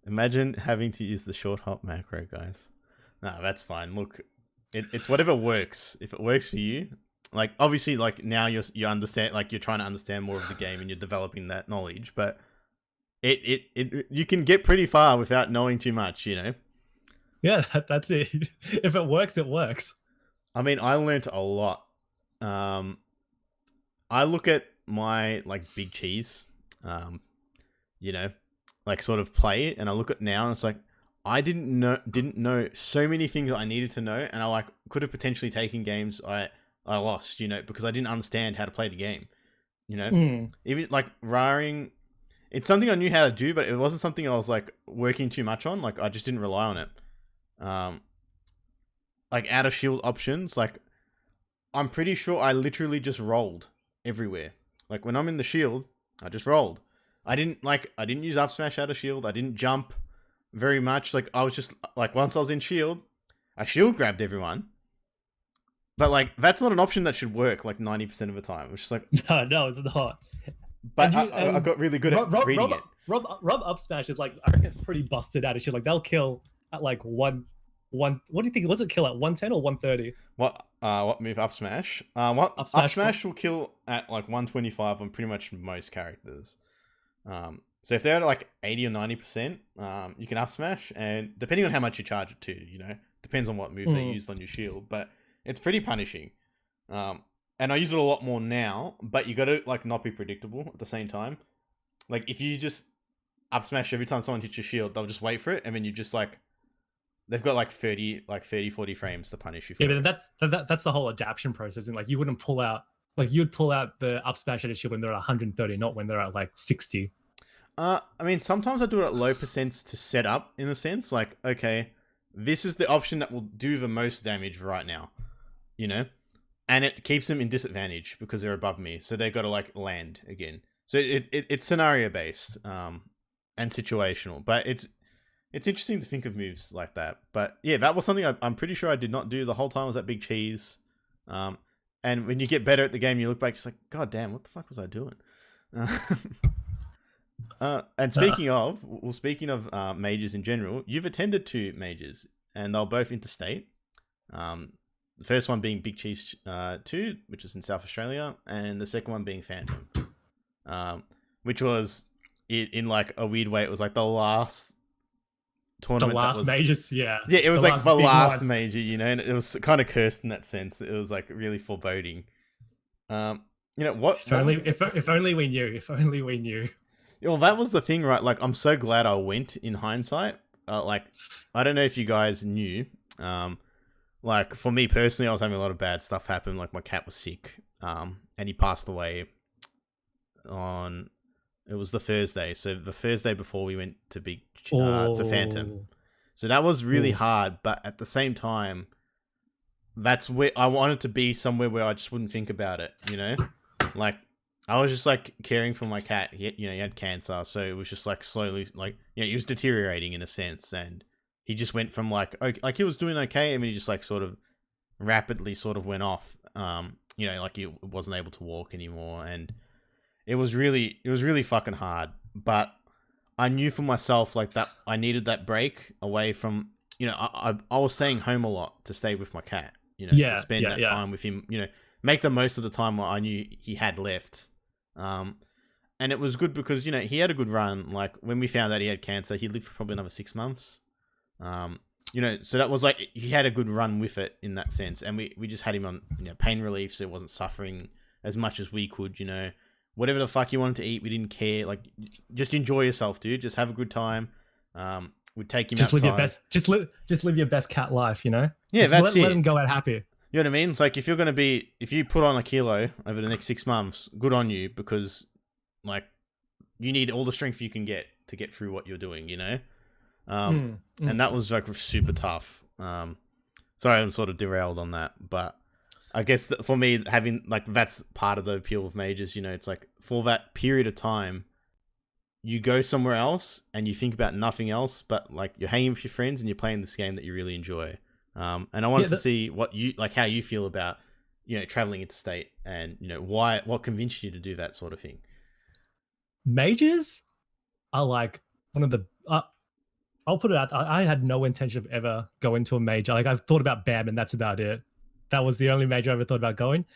Imagine having to use the short hop macro, guys. No, that's fine. Look, it's whatever works. If it works for you, like obviously, like now you understand, like you're trying to understand more of the game and you're developing that knowledge, but it you can get pretty far without knowing too much, you know. Yeah, that's it. If it works, it works. I mean, I learned a lot. I look at my like big cheese, you know, like sort of play, and I look at now and it's like I didn't know so many things I needed to know, and I like could have potentially taken games I I lost, you know, because I didn't understand how to play the game, you know? Mm. Even like raring, it's something I knew how to do, but it wasn't something I was like working too much on. Like I just didn't rely on it. Um, like out of shield options, like I'm pretty sure I literally just rolled everywhere. Like when I'm in the shield, I just rolled. I didn't use up smash out of shield. I didn't jump very much. Like I was just like once I was in shield, I shield grabbed everyone. But like that's not an option that should work like 90% of the time. It's just like No, it's not. but I got really good at reading it. Rob up smash is like, I reckon it's pretty busted out of shit. Like they'll kill at like one. What do you think? Was it kill at 110 or 130? What move up smash? What up smash will kill at like 125 on pretty much most characters. So if they're at like 80 or 90%, you can up smash, and depending on how much you charge it to, you know, depends on what move they used on your shield, but it's pretty punishing. And I use it a lot more now, but you got to like not be predictable at the same time. Like if you just up smash every time someone hits your shield, they'll just wait for it, and then you just like they've got like 40 frames to punish you for. Yeah, but that's the whole adaptation process, and like you wouldn't pull out, like you'd pull out the up smash at a shield when they're at 130, not when they're at like 60. I mean, sometimes I do it at low percents to set up, in a sense. Like, okay, this is the option that will do the most damage right now, you know? And it keeps them in disadvantage because they're above me. So they've got to, like, land again. So it's scenario-based and situational. But it's interesting to think of moves like that. But, yeah, that was something I'm pretty sure I did not do the whole time I was at Big Cheese. And when you get better at the game, you look back, just like, God damn, what the fuck was I doing? And speaking of majors in general, you've attended 2 majors, and they're both interstate. The first one being Big Cheese 2, which is in South Australia, and the second one being Phantom, which was in like a weird way. It was like the last tournament. The last majors, yeah. Yeah, it was like the last major, you know, and it was kind of cursed in that sense. It was like really foreboding. You know what? If only we knew. If only we knew. Well, that was the thing, right? Like, I'm so glad I went in hindsight. Like, I don't know if you guys knew. Like, for me personally, I was having a lot of bad stuff happen. Like, my cat was sick. And he passed away on... It was the Thursday. So, the Thursday before we went to to Phantom. So, that was really hard. But at the same time, that's where I wanted to be, somewhere where I just wouldn't think about it, you know? Like... I was just like caring for my cat. He had cancer, so it was just like slowly, like, he was deteriorating in a sense, and he just went from like he was doing okay, and then he just like sort of rapidly sort of went off. Like he wasn't able to walk anymore, and it was really fucking hard. But I knew for myself like that I needed that break away from, I was staying home a lot to stay with my cat, to spend that time with him, make the most of the time what I knew he had left. And it was good because, he had a good run. Like when we found out he had cancer, he lived for probably another 6 months. So that was like, he had a good run with it in that sense. And we just had him on, pain relief. So it wasn't suffering as much as we could, whatever the fuck you wanted to eat. We didn't care. Like just enjoy yourself, dude. Just have a good time. We'd take him outside. Just live your best cat life, Yeah, that's it. Let him go out happy. You know what I mean? It's like if you put on a kilo over the next 6 months, good on you, because like you need all the strength you can get to get through what you're doing, And that was like super tough. Sorry, I'm sort of derailed on that, but I guess that for me, having like that's part of the appeal of majors. It's like for that period of time, you go somewhere else and you think about nothing else, but like you're hanging with your friends and you're playing this game that you really enjoy. And I wanted to see how you feel about, traveling interstate and, what convinced you to do that sort of thing. Majors are like one of the, I'll put it out. I had no intention of ever going to a major. Like I've thought about BAM and that's about it. That was the only major I ever thought about going.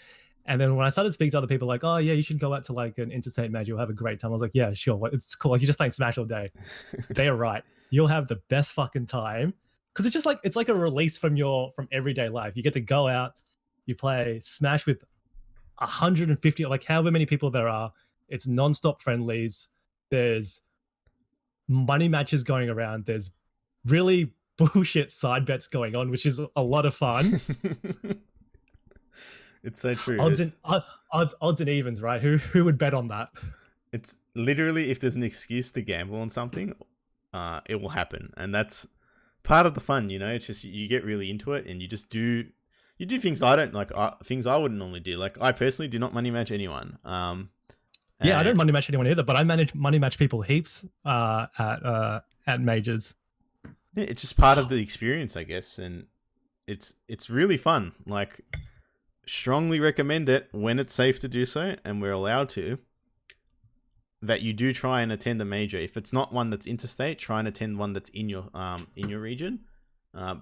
And then when I started speaking to other people like, oh yeah, you should go out to like an interstate major. You'll have a great time. I was like, yeah, sure. It's cool. Like, you're just playing Smash all day. They are right. You'll have the best fucking time. Because it's just like, it's like a release from everyday life. You get to go out, you play Smash with 150, like however many people there are. It's non-stop friendlies. There's money matches going around. There's really bullshit side bets going on, which is a lot of fun. It's so true. Odds and evens, right? Who would bet on that? It's literally, if there's an excuse to gamble on something, it will happen, and that's part of the fun. You know, it's just you get really into it, and you do things I don't like, things I wouldn't normally do. Like I personally do not money match anyone. Yeah, I don't And money match anyone either, but I manage money match people heaps at majors. yeah, it's just part of the experience, I guess, and it's really fun. Like, strongly recommend it when it's safe to do so, and we're allowed to. That you do try and attend a major. If it's not one that's interstate, try and attend one that's in your region,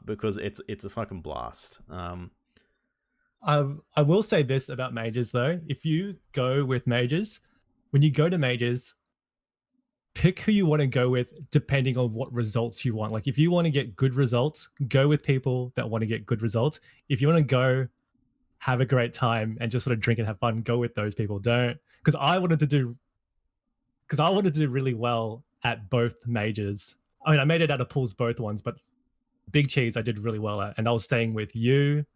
because it's a fucking blast. I will say this about majors though: if you go with majors, when you go to majors, pick who you want to go with depending on what results you want. Like if you want to get good results, go with people that want to get good results. If you want to go have a great time and just sort of drink and have fun, go with those people. Don't because I wanted to do really well at both majors. I mean, I made it out of pools both ones, but Big Cheese I did really well at, and I was staying with you,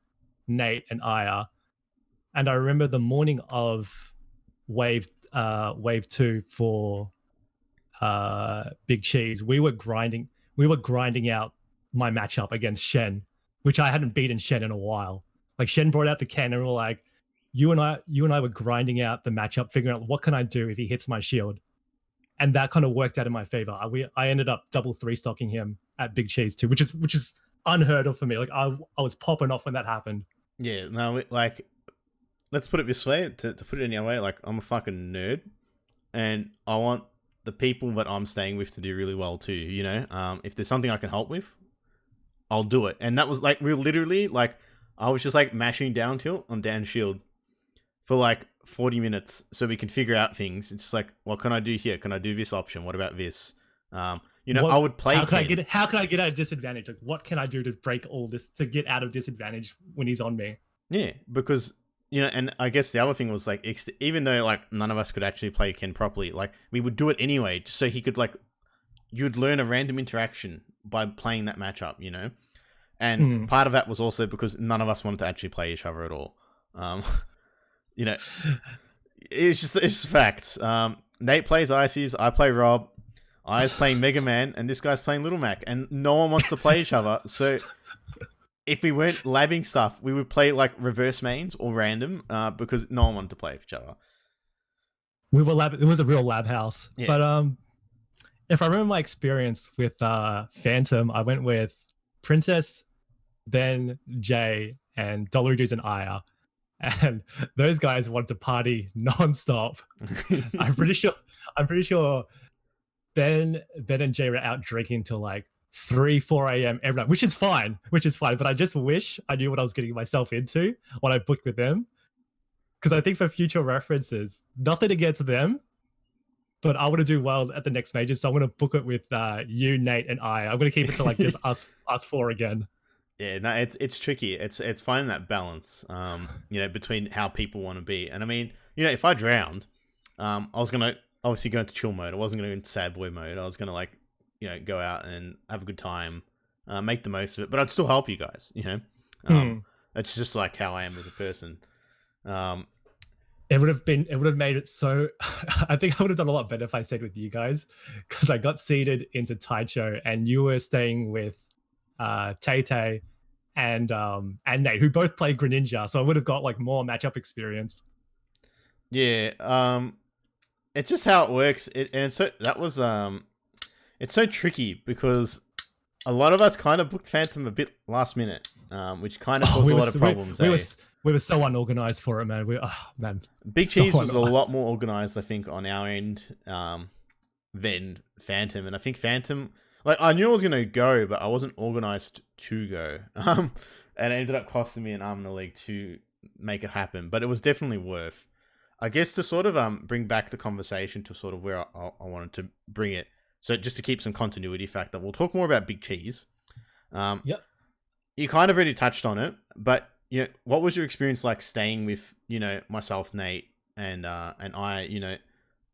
Nate, and Aya. And I remember the morning of wave two for Big Cheese, we were grinding out my matchup against Shen, which I hadn't beaten Shen in a while. Like Shen brought out the can and we were like, you and I were grinding out the matchup, figuring out what can I do if he hits my shield. And that kind of worked out in my favor. I ended up double three stocking him at Big Cheese too, which is unheard of for me. Like I was popping off when that happened. Yeah, no, like, let's put it this way, to put it any other way, like, I'm a fucking nerd, and I want the people that I'm staying with to do really well too, you know? If there's something I can help with, I'll do it. And that was, like, real literally, like, I was just, like, mashing down tilt on Dan's shield for, like, 40 minutes so we can figure out things. It's like, what can I do here? Can I do this option? What about this? You know, I would play how can I get out of disadvantage? Like, what can I do to break all this, to get out of disadvantage when he's on me? Yeah, because, you know, and I guess the other thing was, like, even though, like, none of us could actually play Ken properly, like, we would do it anyway, just so he could, like, you'd learn a random interaction by playing that matchup, you know? And part of that was also because none of us wanted to actually play each other at all. You know, it's just facts. Nate plays Ices, I play Rob, I's playing Mega Man, and this guy's playing Little Mac, and no one wants to play each other. So if we weren't labbing stuff, we would play like reverse mains or random, because no one wanted to play with each other. It was a real lab house. Yeah. But if I remember my experience with Phantom, I went with Princess, Ben, Jay, and Dolaroos and Aya. And those guys wanted to party nonstop. I'm pretty sure Ben and Jay were out drinking till like 3-4 a.m. every night, which is fine. But I just wish I knew what I was getting myself into when I booked with them. Because I think for future references, nothing against them, but I want to do well at the next major, so I'm going to book it with you, Nate, and I. I'm going to keep it to like just us four again. Yeah, no, it's tricky. It's finding that balance, you know, between how people want to be. And I mean, you know, if I drowned, I was gonna obviously go into chill mode. I wasn't gonna go into sad boy mode. I was gonna, like, you know, go out and have a good time, make the most of it. But I'd still help you guys, you know. It's just like how I am as a person. It would have made it so. I think I would have done a lot better if I stayed with you guys, because I got seeded into Taicho and you were staying with Tay Tay and Nate, who both played Greninja, so I would have got like more matchup experience. Yeah, it's just how it works. It's so tricky because a lot of us kind of booked Phantom a bit last minute, which kind of caused a lot of problems. We were so unorganized for it, man. Big Cheese was a lot more organized, I think, on our end than Phantom, and I think Phantom, like, I knew I was gonna go, but I wasn't organized to go, and it ended up costing me an arm and a leg to make it happen. But it was definitely worth, I guess, to sort of bring back the conversation to sort of where I wanted to bring it. So just to keep some continuity factor, we'll talk more about Big Cheese. Yep. You kind of already touched on it, but, you know, what was your experience like staying with, you know, myself, Nate, and I, you know,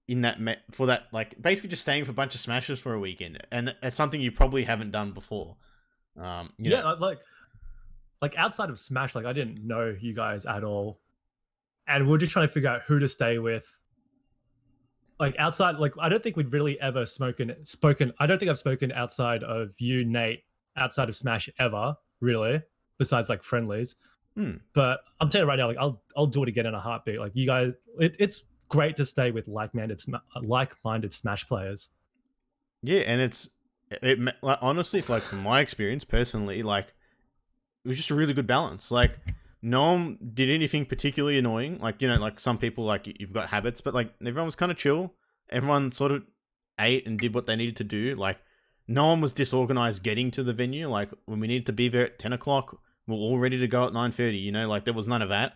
in that for that, like, basically just staying for a bunch of smashes for a weekend, and it's something you probably haven't done before. You know. Like outside of Smash, like I didn't know you guys at all. and we're just trying to figure out who to stay with. Like outside, like I don't think we'd really ever spoken. I don't think I've spoken outside of you, Nate, outside of Smash ever, really, besides like friendlies. Hmm. But I'm telling you right now, like I'll do it again in a heartbeat. Like you guys, it's great to stay with like-minded Smash players. Yeah, and like, honestly, like from my experience personally, like it was just a really good balance. Like no one did anything particularly annoying. Like like some people like you've got habits, but like everyone was kind of chill. Everyone sort of ate and did what they needed to do. Like no one was disorganized getting to the venue. Like when we needed to be there at 10 o'clock, we're all ready to go at 9:30. Like there was none of that.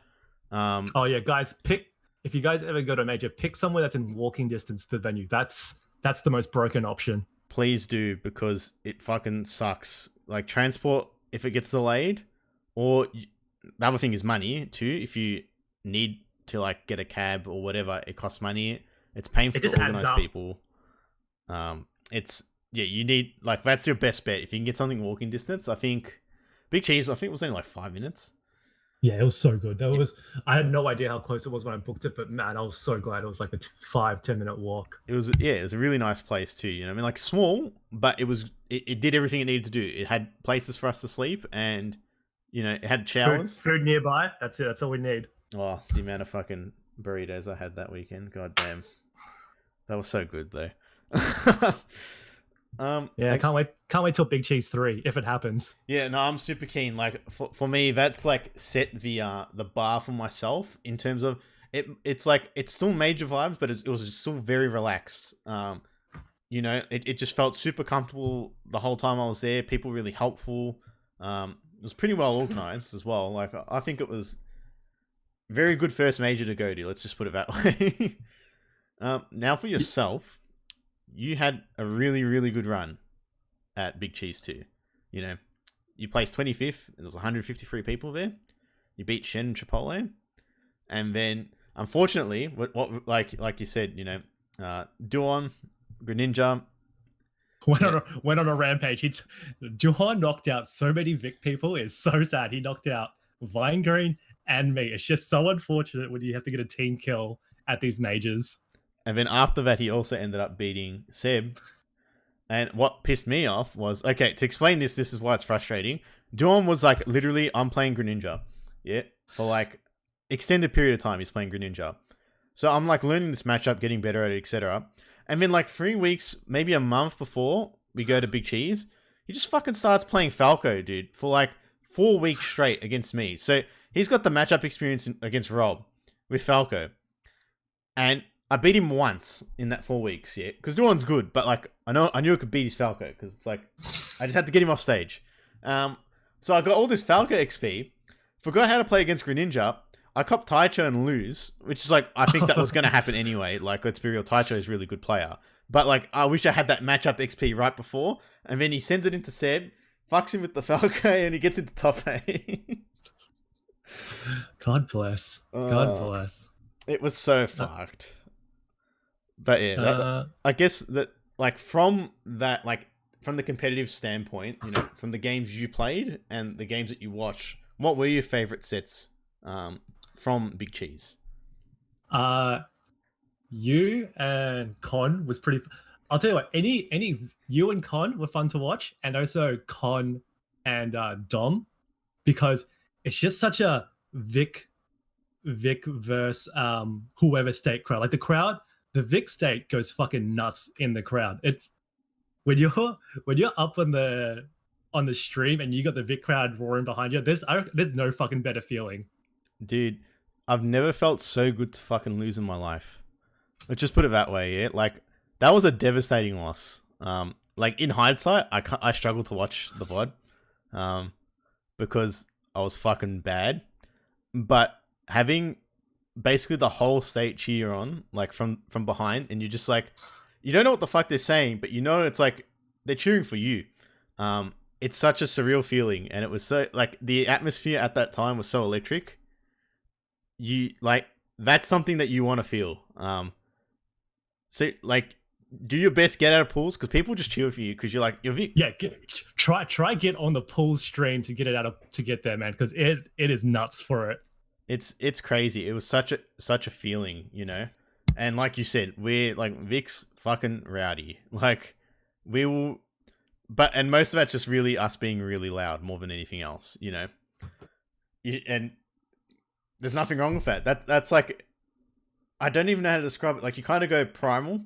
Oh yeah, guys, if you guys ever go to a major, pick somewhere that's in walking distance to the venue. That's the most broken option. Please do, because it fucking sucks. Like transport, if it gets delayed, or the other thing is money too. If you need to like get a cab or whatever, it costs money. It's painful to organize people. It's you need like that's your best bet if you can get something walking distance. I think Big Cheese. I think it was only like 5 minutes. Yeah, it was so good. I had no idea how close it was when I booked it, but man, I was so glad it was like a 5-10 minute walk. It was a really nice place too. I mean, like small, but it did everything it needed to do. It had places for us to sleep, and it had showers. Food nearby. That's it. That's all we need. Oh, the amount of fucking burritos I had that weekend. God damn, that was so good though. Yeah, I can't wait till Big Cheese 3 if it happens. Yeah, no, I'm super keen. Like for me, that's like set the bar for myself in terms of it's like it's still major vibes, but it was still very relaxed. It just felt super comfortable the whole time I was there. People really helpful. It was pretty well organized as well. Like I think it was very good first major to go to. Let's just put it that way. Now for yourself. You had a really, really good run at Big Cheese 2. You placed 25th, and there was 153 people there. You beat Shen and Chipotle. And then, unfortunately, what like you said, Duon, Greninja. Went on a rampage. Duon knocked out so many Vic people. It's so sad. He knocked out Vine Green and me. It's just so unfortunate when you have to get a team kill at these majors. And then after that, he also ended up beating Seb. And what pissed me off was, okay, to explain this is why it's frustrating. Duon was like, literally, I'm playing Greninja. Yeah. For like extended period of time, he's playing Greninja. So I'm like learning this matchup, getting better at it, etc. And then like 3 weeks, maybe a month before we go to Big Cheese, he just fucking starts playing Falco, dude, for like 4 weeks straight against me. So he's got the matchup experience against Rob with Falco. And I beat him once in that 4 weeks, yeah, because Duon's good, but like I knew I could beat his Falco because it's like I just had to get him off stage. So I got all this Falco XP, forgot how to play against Greninja. I copped Taicho and lose, which is like I think that was going to happen anyway. Like let's be real, Taicho is a really good player, but like I wish I had that matchup XP right before, and then he sends it into Seb, fucks him with the Falco, and he gets into top 8. God bless. God bless. It was so fucked. But yeah, I guess that like from the competitive standpoint, from the games you played and the games that you watched, what were your favorite sets from Big Cheese? You and Con was pretty. I'll tell you what. Any you and Con were fun to watch, and also Con and Dom, because it's just such a Vic versus whoever state crowd. Like the crowd. The Vic state goes fucking nuts in the crowd. It's when you're up on the stream and you got the Vic crowd roaring behind you. There's no fucking better feeling. Dude, I've never felt so good to fucking lose in my life. Let's just put it that way. Yeah, like that was a devastating loss. Like in hindsight, I struggled to watch the VOD, because I was fucking bad. But having basically the whole state cheer on, like from behind, and you're just like, you don't know what the fuck they're saying, but it's like they're cheering for you. It's such a surreal feeling, and it was so like the atmosphere at that time was so electric. You like that's something that you want to feel. So like, do your best, get out of pools, because people just cheer for you because you're like you're Vic. Yeah, try get on the pool stream to get it to get there, man, because it is nuts for it. it's crazy. It was such a feeling, you know. And like you said, we're like Vic's fucking rowdy. Like we will, and most of that's just really us being really loud more than anything else, you know. And there's nothing wrong with that. That's like, I don't even know how to describe it. Like you kind of go primal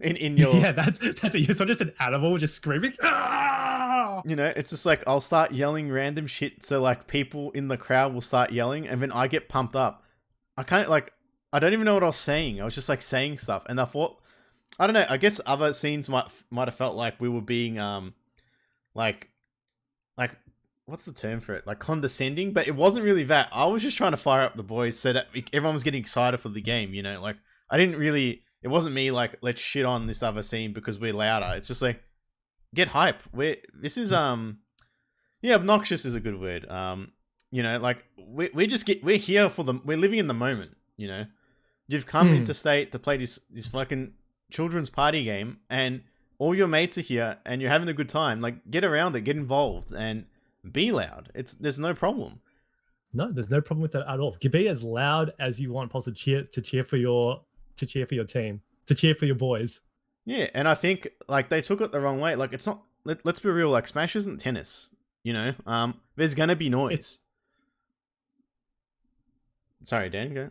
in your Yeah, that's it. You're sort of just an animal just screaming. "Ah!" you know, it's just like I'll start yelling random shit, so like people in the crowd will start yelling, and then I get pumped up. I kind of like, I don't even know what I was saying. I was just like saying stuff, and I thought, I don't know. I guess other scenes might have felt like we were being like like what's the term for it? Like condescending, but it wasn't really that. I was just trying to fire up the boys so that everyone was getting excited for the game. You know, like I didn't really. It wasn't me like let's shit on this other scene because we're louder. It's just like get hype. This is yeah, obnoxious is a good word. You know, like we're here for we're living in the moment, you know. You've come interstate to play this fucking children's party game and all your mates are here and you're having a good time. Like get around it, get involved and be loud. There's no problem. No, there's no problem with that at all. Be as loud as you want, possibly to cheer for your team, to cheer for your boys. Yeah, and I think like they took it the wrong way. Like it's not. Let's be real. Like Smash isn't tennis. You know. There's gonna be noise. Sorry, Dan. Go.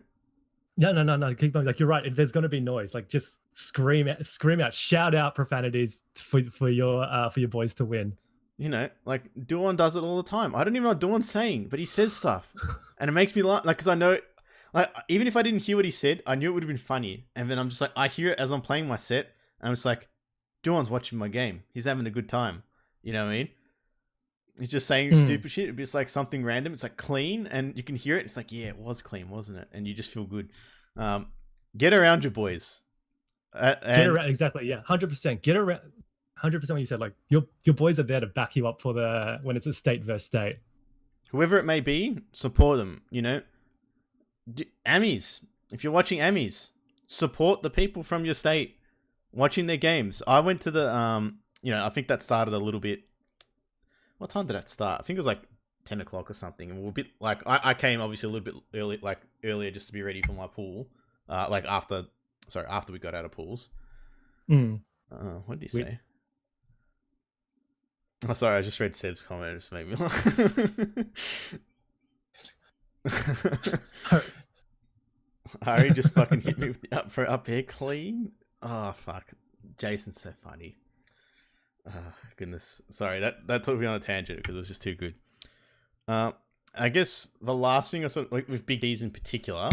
No. Keep going. Like you're right. There's gonna be noise. Like just scream out, shout out profanities for your boys to win. You know, like Duan does it all the time. I don't even know what Duan's saying, but he says stuff, and it makes me laugh. Like, cause I know, like, even if I didn't hear what he said, I knew it would have been funny. And then I'm just like, I hear it as I'm playing my set, and I'm just like, Duan's watching my game. He's having a good time. You know what I mean? He's just saying stupid shit. It'd be just like something random. It's like clean, and you can hear it. It's like, yeah, it was clean, wasn't it? And you just feel good. Get around your boys. Get around, exactly. Yeah, 100%. Get around. 100% what you said. Like your boys are there to back you up for when it's a state versus state. Whoever it may be, support them. You know, Amis. If you're watching Amis, support the people from your state watching their games. I went to the you know, I think that started a little bit. What time did that start? I think it was like 10 o'clock or something. And we're a bit like I came obviously a little bit earlier just to be ready for my pool. Like after we got out of pools. What did he say? Oh, sorry, I just read Seb's comment. It just made me laugh. Harry just fucking hit me with the up air clean. Oh, fuck. Jason's so funny. Oh, goodness. Sorry, that took me on a tangent because it was just too good. I guess the last thing I saw, like with Big D's in particular,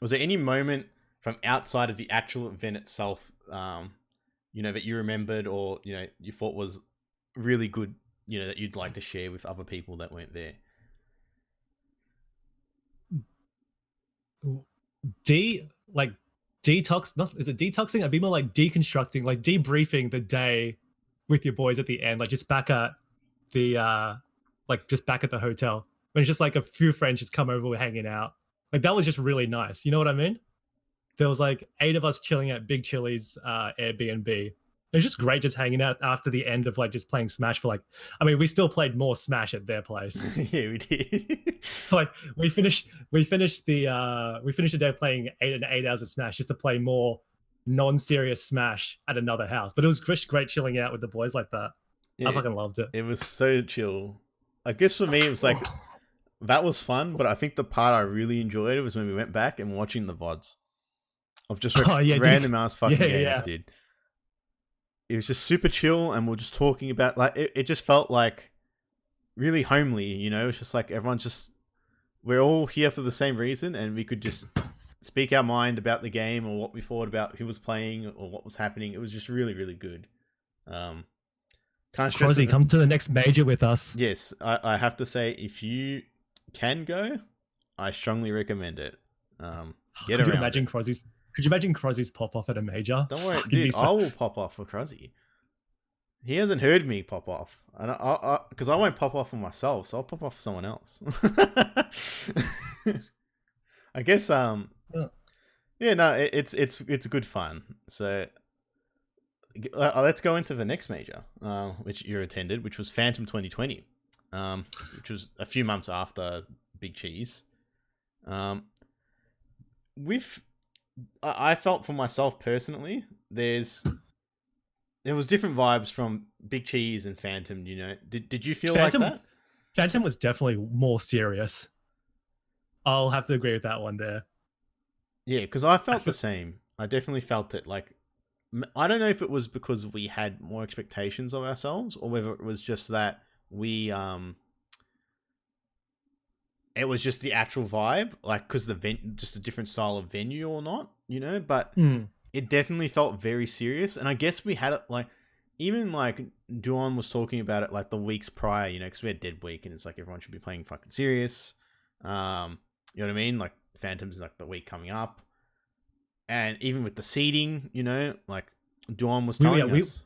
was there any moment from outside of the actual event itself, you know, that you remembered or, you know, you thought was really good, you know, that you'd like to share with other people that weren't there? Is it detoxing? I'd be more like deconstructing, like debriefing the day with your boys at the end, like just back at the hotel when it's just like a few friends just come over, we're hanging out. Like that was just really nice. You know what I mean? There was like 8 of us chilling at Big Chili's Airbnb. It was just great just hanging out after the end of like just playing Smash for like, I mean, we still played more Smash at their place. Yeah, we did. Like we finished the day playing 8 hours of Smash just to play more non-serious Smash at another house. But it was just great chilling out with the boys like that. Yeah, I fucking loved it. It was so chill. I guess for me, it was like, that was fun, but I think the part I really enjoyed was when we went back and watching the VODs of just random ass fucking games, dude. It was just super chill, and we're just talking about like it just felt like really homely, you know. It's just like we're all here for the same reason, and we could just speak our mind about the game or what we thought about who was playing or what was happening. It was just really, really good. Can't stress Crozzy, come to the next major with us. Yes, I have to say, if you can go, I strongly recommend it. Could you imagine Crozzy's pop off at a major? Don't worry, dude. I will pop off for Crozzy. He hasn't heard me pop off, and because I won't pop off for myself, so I'll pop off for someone else. I guess. Yeah, no, it's good fun. So let's go into the next major, which you attended, which was Phantom 2020, which was a few months after Big Cheese. With I felt for myself personally, there was different vibes from Big Cheese and Phantom. You know, did you feel like Phantom that? Phantom was definitely more serious. I'll have to agree with that one there. Yeah, because I I felt the feel, same. I definitely felt it. Like, I don't know if it was because we had more expectations of ourselves, or whether it was just that we it was just the actual vibe, like because just a different style of venue or not, you know. But mm, it definitely felt very serious, and I guess we had it like even like Duan was talking about it like the weeks prior, you know, because we had Dead Week, and it's like everyone should be playing fucking serious. You know what I mean? Like Phantoms like the week coming up, and even with the seeding, you know, like Duan was we yeah telling us,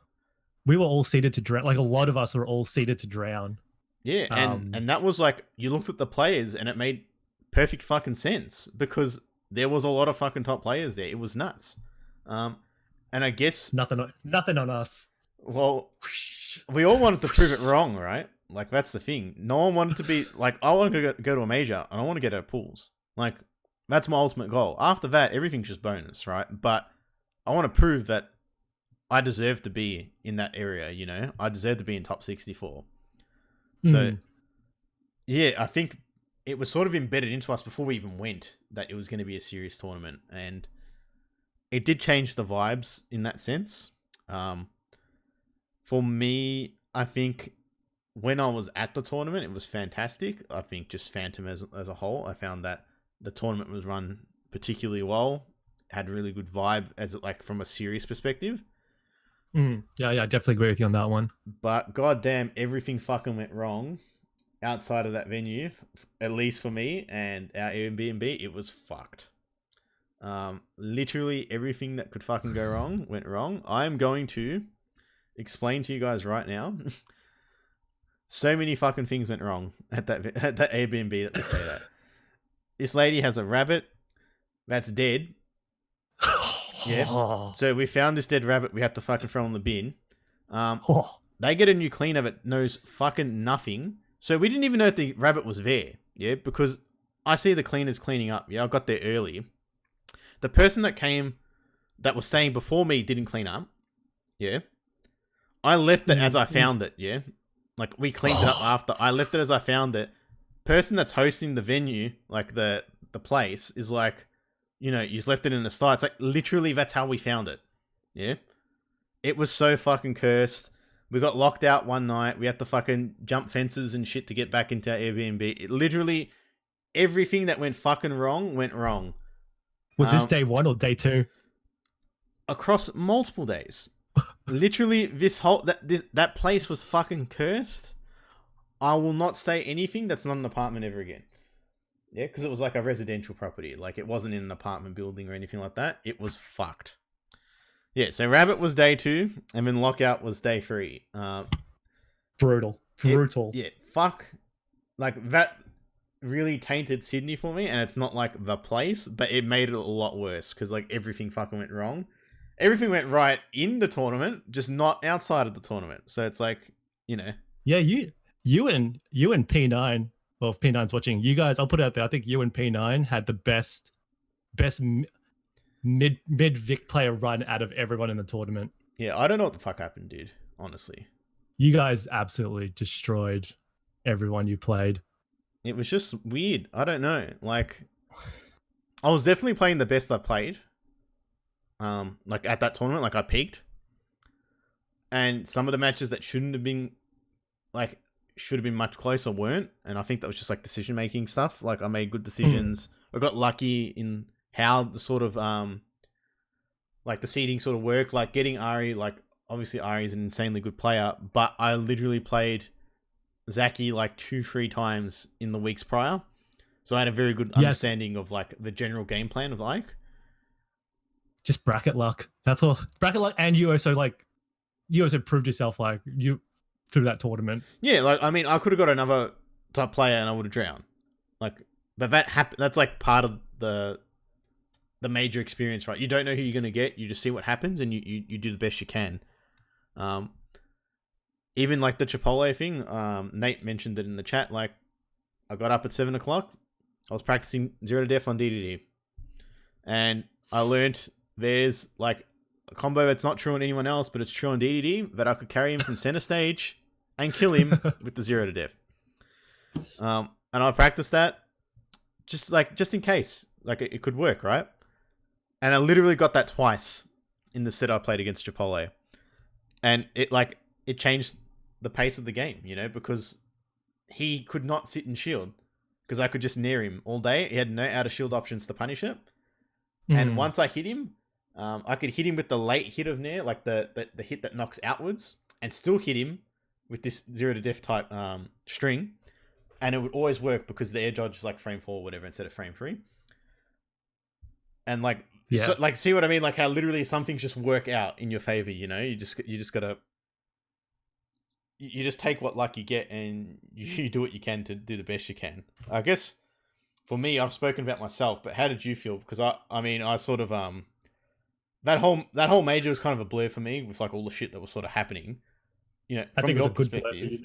we were all seated to drown. Like a lot of us were all seated to drown. yeah, Um, and that was like you looked at the players, and it made perfect fucking sense because there was a lot of fucking top players there. It was nuts. Um, and I guess, nothing on us. well, we all wanted to prove it wrong, right? Like that's the thing. No one wanted to be like, I want to go to a major and I want to get our pools. Like that's my ultimate goal. After that, everything's just bonus, right? But I want to prove that I deserve to be in that area. You know, I deserve to be in top 64. So Mm, yeah, I think it was sort of embedded into us before we even went that it was going to be a serious tournament, and it did change the vibes in that sense. Um, for me, I think when I was at the tournament, it was fantastic. I think just Phantom as a whole, I found that the tournament was run particularly well, had really good vibe as it like from a serious perspective. yeah, I definitely agree with you on that one. But goddamn, everything fucking went wrong outside of that venue. At least for me and our Airbnb, it was fucked. Literally everything that could fucking go wrong went wrong. I'm going to explain to you guys right now. So many fucking things went wrong at that Airbnb that we stayed at. This lady has a rabbit that's dead. Yeah. So we found this dead rabbit. We have to fucking throw in the bin. They get a new cleaner that knows fucking nothing. So we didn't even know if the rabbit was there. Yeah, because I see the cleaners cleaning up. Yeah, I got there early. The person that was staying before me didn't clean up. Yeah. I left it as I found it. Yeah. Like we cleaned it up after. I left it as I found it. Person that's hosting the venue, like the place, is like, you know, you just left it in the sty. It's like literally that's how we found it. Yeah. It was so fucking cursed. We got locked out one night. We had to fucking jump fences and shit to get back into our Airbnb. It literally everything that went fucking wrong went wrong. Was this day 1 or day 2? Across multiple days. Literally, that place was fucking cursed. I will not stay anything that's not an apartment ever again. Yeah, because it was like a residential property. Like it wasn't in an apartment building or anything like that. It was fucked. Yeah, so Rabbit was day 2, and then Lockout was day 3. Brutal. Yeah, fuck. Like that really tainted Sydney for me, and it's not like the place, but it made it a lot worse because like everything fucking went wrong. Everything went right in the tournament, just not outside of the tournament. So it's like, you know. Yeah, you and P9. Well, if P9's watching, you guys, I'll put it out there. I think you and P9 had the best mid Vic player run out of everyone in the tournament. Yeah, I don't know what the fuck happened, dude. Honestly, You guys absolutely destroyed everyone you played. it was just weird. I don't know. Like, I was definitely playing the best I played. Like at that tournament, like I peaked, and some of the matches that shouldn't have been, like, should have been much closer weren't. And I think that was just like decision making stuff. Like I made good decisions. I got lucky in how the sort of like the seeding sort of worked. Like getting Ari, like obviously Ari is an insanely good player, but I literally played Zaki like 2-3 times in the weeks prior. So I had a very good understanding of like the general game plan of like just bracket luck. That's all. Bracket luck, and you also proved yourself like you through that tournament. Yeah, like I mean, I could have got another top player and I would have drowned. Like, but that happened. That's like part of the major experience, right? You don't know who you're gonna get. You just see what happens and you do the best you can. Even like the Chipotle thing. Nate mentioned it in the chat. Like, I got up at 7 o'clock. I was practicing Zero to Death on DDD, and I learned there's like a combo that's not true on anyone else, but it's true on DDD, that I could carry him from center stage and kill him with the Zero to Death. And I practiced that just in case, like it could work, right? And I literally got that twice in the set I played against Chipotle, and it changed the pace of the game, because he could not sit and shield because I could just near him all day. He had no out of shield options to punish it. And once I hit him, I could hit him with the late hit of Nair, like the hit that knocks outwards, and still hit him with this Zero to Death type string. And it would always work because the air dodge is like frame 4 or whatever instead of frame 3. And see what I mean? Like how literally some things just work out in your favor, You just gotta... You just take what luck you get and you do what you can to do the best you can. I guess for me, I've spoken about myself, but how did you feel? Because I sort of that whole major was kind of a blur for me with like all the shit that was sort of happening. From your perspective.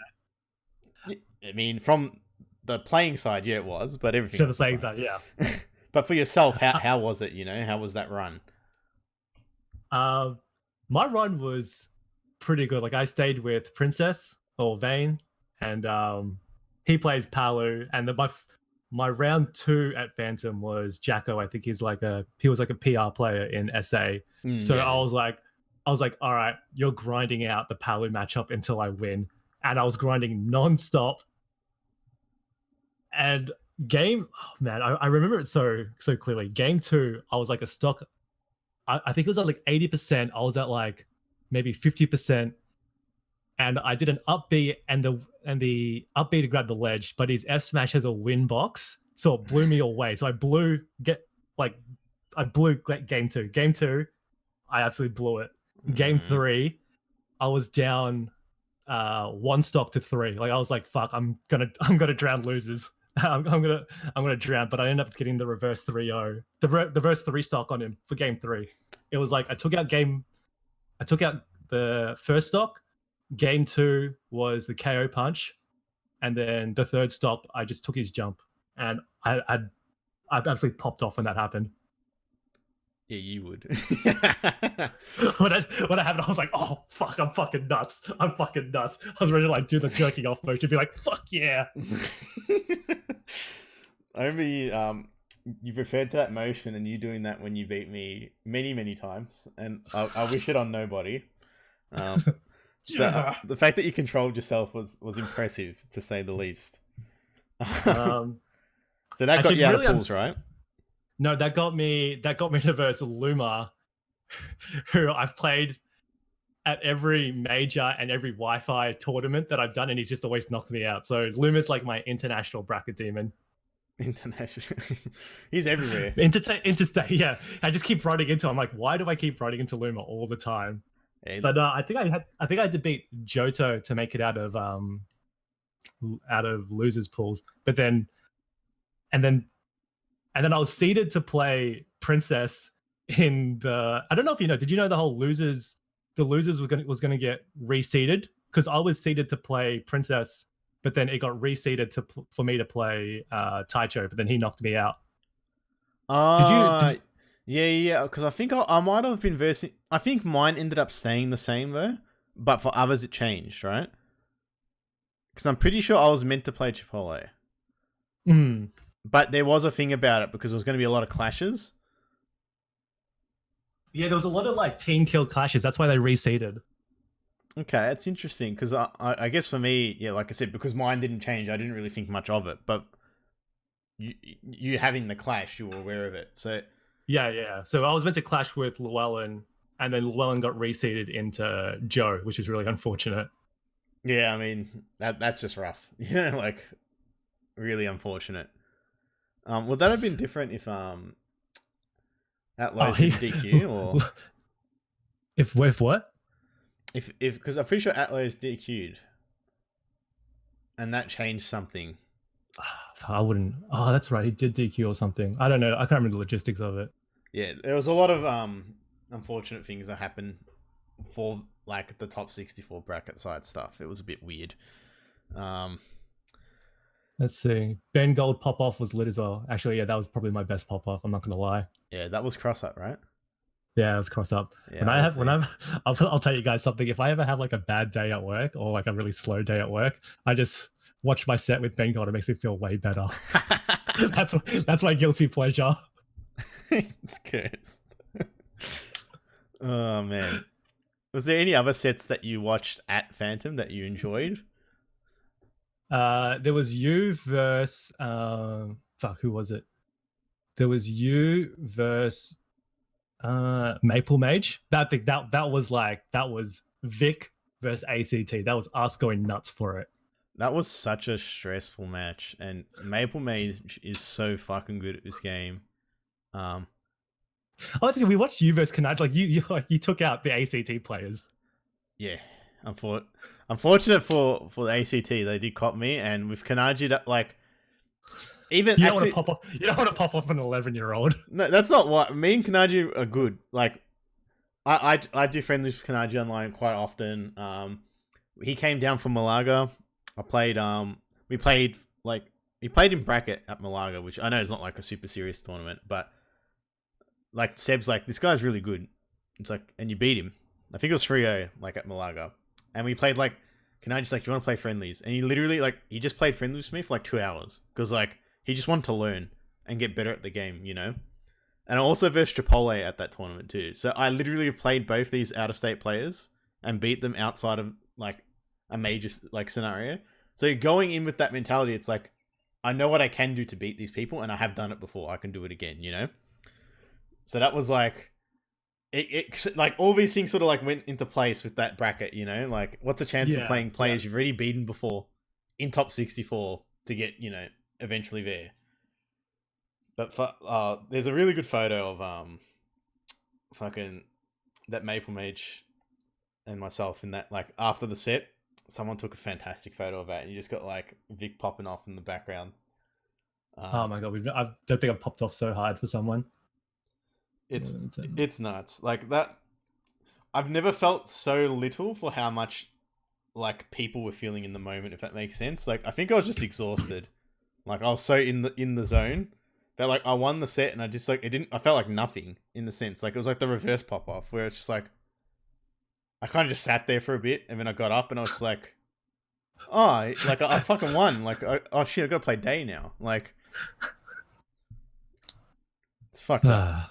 I mean, from the playing side, yeah, it was, but everything. The playing side, yeah. But for yourself, how was it? How was that run? My run was pretty good. Like I stayed with Princess or Vayne, and he plays Palu, and my round 2 at Phantom was Jacko. I think he was like a PR player in SA. So yeah. I was like, all right, you're grinding out the Palu matchup until I win, and I was grinding nonstop. And I remember it so clearly. Game 2, I was like a stock. I think it was at like 80%. I was at like maybe 50%, and I did an up B, and the up B to grab the ledge, but his F smash has a win box, so it blew me away. So I blew game 2. Game 2, I absolutely blew it. Game 3, I was down 1 stock to 3. Like I was like, fuck, I'm gonna drown losers. I'm gonna drown, but I ended up getting the reverse 3-0, the reverse 3 stock on him for game 3. It was like I took out the first stock. Game 2 was the KO punch, and then the third stock I just took his jump, and I absolutely popped off when that happened. Yeah, you would. when I happened, I was like, "Oh fuck, I'm fucking nuts! I'm fucking nuts!" I was ready to like do the jerking off motion, be like, "Fuck yeah!" I remember you referred to that motion and you doing that when you beat me many, many times, and I wish it on nobody. So the fact that you controlled yourself was impressive, to say the least. So that got you out of pools, right? No, that got me to versus Luma, who I've played at every major and every Wi-Fi tournament that I've done, and he's just always knocked me out. So Luma's like my international bracket demon. International. He's everywhere. Interstate, yeah. I just keep running into him. I'm like, why do I keep running into Luma all the time? Yeah. But I think I had to beat Johto to make it out of losers pools. But then I was seeded to play Princess in the. I don't know if you know. Did you know the whole losers? The losers was gonna get reseeded, because I was seeded to play Princess, but then it got reseeded for me to play Taicho, but then he knocked me out. Did you? Yeah. Because I think I might have been versing. I think mine ended up staying the same though, but for others it changed, right? Because I'm pretty sure I was meant to play Chipotle. But there was a thing about it because there was going to be a lot of clashes. Yeah, there was a lot of like team kill clashes. That's why they reseeded. Okay, that's interesting, because I guess for me, yeah, like I said, because mine didn't change, I didn't really think much of it. But you having the clash, you were aware of it. So yeah. So I was meant to clash with Llewellyn, and then Llewellyn got reseeded into Joe, which is really unfortunate. Yeah, I mean that's just rough. Like really unfortunate. Would that have been different if Atlo's didn't DQ, or if what? If because I'm pretty sure Atlo's DQ'd, and that changed something. I wouldn't. Oh, that's right. He did DQ or something. I don't know. I can't remember the logistics of it. Yeah, there was a lot of unfortunate things that happened for like the top 64 bracket side stuff. It was a bit weird. Let's see. Ben Gold pop off was lit as well. Actually, yeah, that was probably my best pop off. I'm not gonna lie. Yeah, that was cross up, right? Yeah, it was cross up. Yeah, I was When there. I'll tell you guys something. If I ever have like a bad day at work or like a really slow day at work, I just watch my set with Ben Gold. It makes me feel way better. That's my guilty pleasure. It's cursed. Oh man. Was there any other sets that you watched at Phantom that you enjoyed? There was you versus fuck, who was it? There was you versus Maple Mage. That was like that was Vic versus ACT. That was us going nuts for it. That was such a stressful match, and Maple Mage is so fucking good at this game. Oh, we watched you versus Kanaj. Like you took out the ACT players. Yeah, unfortunate for the ACT, they did cop me, and with Kanaji, that like even You don't actually, want to pop off. You don't want to pop off an 11-year-old. no, that's not what me and Kanaji are good. Like I do friendly with Kanaji online quite often. He came down from Malaga. I played we played in bracket at Malaga, which I know is not like a super serious tournament, but like Seb's like, this guy's really good. It's like, and you beat him. I think it was 3-0 like at Malaga, and we played like, can I just like, do you want to play friendlies? And he literally like, he just played friendlies with me for like 2 hours because like he just wanted to learn and get better at the game, you know. And I also versed Chipotle at that tournament too. So I literally played both these out of state players and beat them outside of like a major like scenario. So going in with that mentality, it's like, I know what I can do to beat these people, and I have done it before. I can do it again, you know. So that was like, it like all these things sort of like went into place with that bracket, you know. Like, what's the chance of playing players you've already beaten before in top 64 to get, you know, eventually there. But there's a really good photo of fucking that Maple Mage and myself in that, like, after the set, someone took a fantastic photo of that, and you just got like Vic popping off in the background. Oh my god, I don't think I've popped off so hard for someone. It's nuts. Like that, I've never felt so little for how much like people were feeling in the moment, if that makes sense. Like, I think I was just exhausted. Like, I was so in the zone that like I won the set, and I just like, I felt like nothing in the sense. Like, it was like the reverse pop off where it's just like I kind of just sat there for a bit, and then I got up and I was like, oh, like I fucking won. Like, oh shit, I gotta play day now. Like, it's fucked up.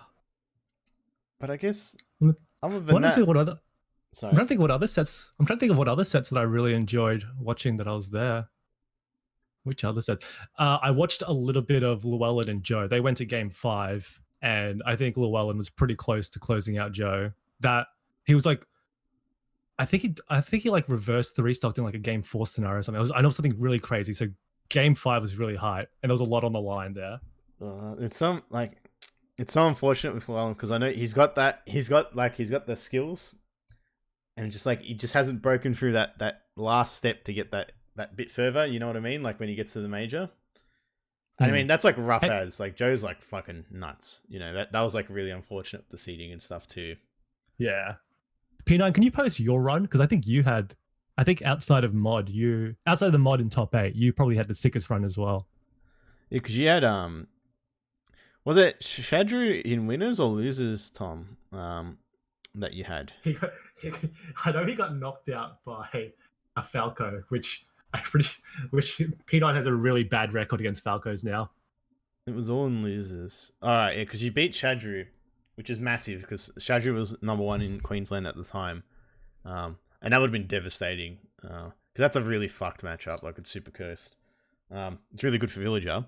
But I guess other than that, I'm trying to think what other sets. I'm trying to think of what other sets that I really enjoyed watching that I was there. Which other sets? I watched a little bit of Llewellyn and Joe. They went to game 5, and I think Llewellyn was pretty close to closing out Joe. That he was like, I think he like reversed 3-stocked in like a game 4 scenario or something. I know something really crazy. So game 5 was really hype, and there was a lot on the line there. It's so unfortunate with Llewellyn because I know he's got the skills, and just like he just hasn't broken through that last step to get that bit further. You know what I mean? Like when he gets to the major. I mean, that's like rough as like Joe's like fucking nuts. You know, that was like really unfortunate with the seeding and stuff too. Yeah. P9, can you post your run? Because I think outside of the mod in top 8, you probably had the sickest run as well. Yeah, because you had was it Shadru in winners or losers, Tom? That you had. I know he got knocked out by a Falco, which P9 has a really bad record against Falcos now. It was all in losers. All right, yeah, because you beat Shadru, which is massive because Shadru was number 1 in Queensland at the time, and that would have been devastating because that's a really fucked matchup. Like, it's super cursed. It's really good for Villager,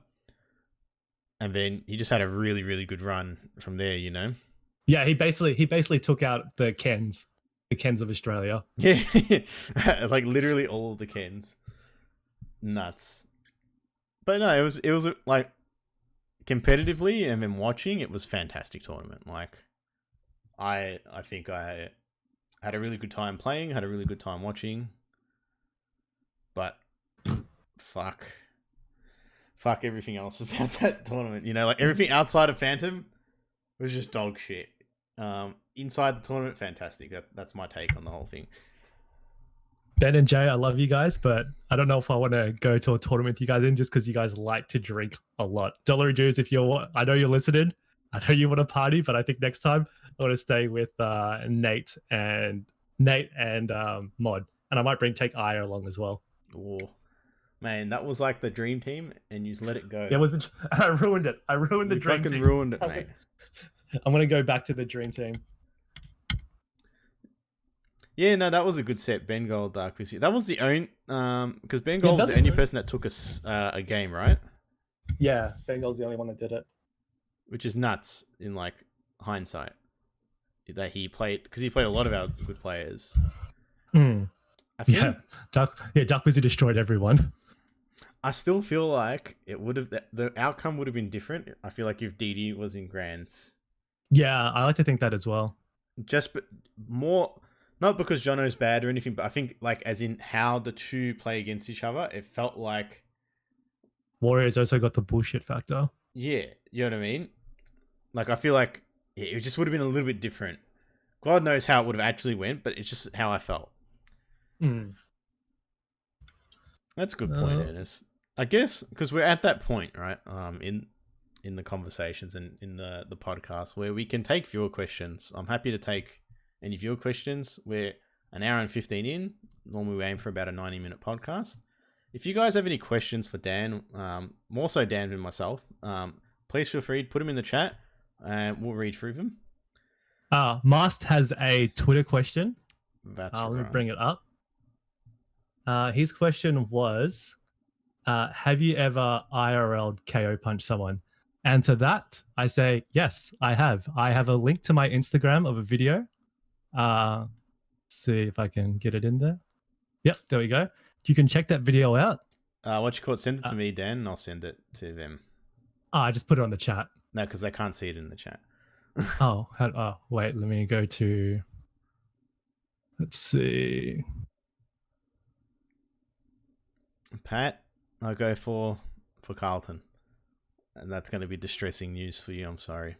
and then he just had a really, really good run from there. You know. Yeah, he basically took out the Kens of Australia. Yeah, like literally all of the Kens. Nuts. But no, it was like competitively, and then watching, it was a fantastic tournament. Like, I think I had a really good time playing, had a really good time watching, but fuck everything else about that tournament. You know, like everything outside of Phantom was just dog shit. Inside the tournament, fantastic. That's my take on the whole thing. Ben and Jay, I love you guys, but I don't know if I want to go to a tournament with you guys in just because you guys like to drink a lot. Dollar Jews, I know you're listening. I know you want to party, but I think next time I want to stay with Nate and Mod, and I might take Aya along as well. Oh, man, that was like the dream team, and you just let it go. Yeah, I ruined it. I ruined the You dream fucking team. ruined it, mate. I'm gonna go back to the dream team. Yeah, no, that was a good set. Bengal, Dark Vizier. That was the only because Bengal was the only person that took a game, right? Yeah, Bengal's the only one that did it. Which is nuts in like hindsight. That he played because he played a lot of our good players. I feel Dark Wizard destroyed everyone. I still feel like it would have the outcome would have been different. I feel like if DD was in Grands. Yeah, I like to think that as well. Just more, not because Jono's bad or anything, but I think like as in how the two play against each other, it felt like Warriors also got the bullshit factor. Yeah, you know what I mean? Like I feel like it just would have been a little bit different. God knows how it would have actually went, but it's just how I felt. That's a good point, Ernest. I guess because we're at that point, right? In the conversations and in the podcast where we can take viewer questions. I'm happy to take any viewer questions. We're an hour and 15 in. Normally we aim for about a 90-minute podcast. If you guys have any questions for Dan, more so Dan than myself, please feel free to put them in the chat and we'll read through them. Mast has a Twitter question. That's right. Let me bring it up. His question was, have you ever IRL KO punched someone? And to that, I say, yes, I have. I have a link to my Instagram of a video. See if I can get it in there. Yep, there we go. You can check that video out. What you call it? Send it to me, Dan, and I'll send it to them. I just put it on the chat. No, because they can't see it in the chat. Wait, let me go to... Let's see. Pat, I'll go for Carlton. And that's going to be distressing news for you. I'm sorry.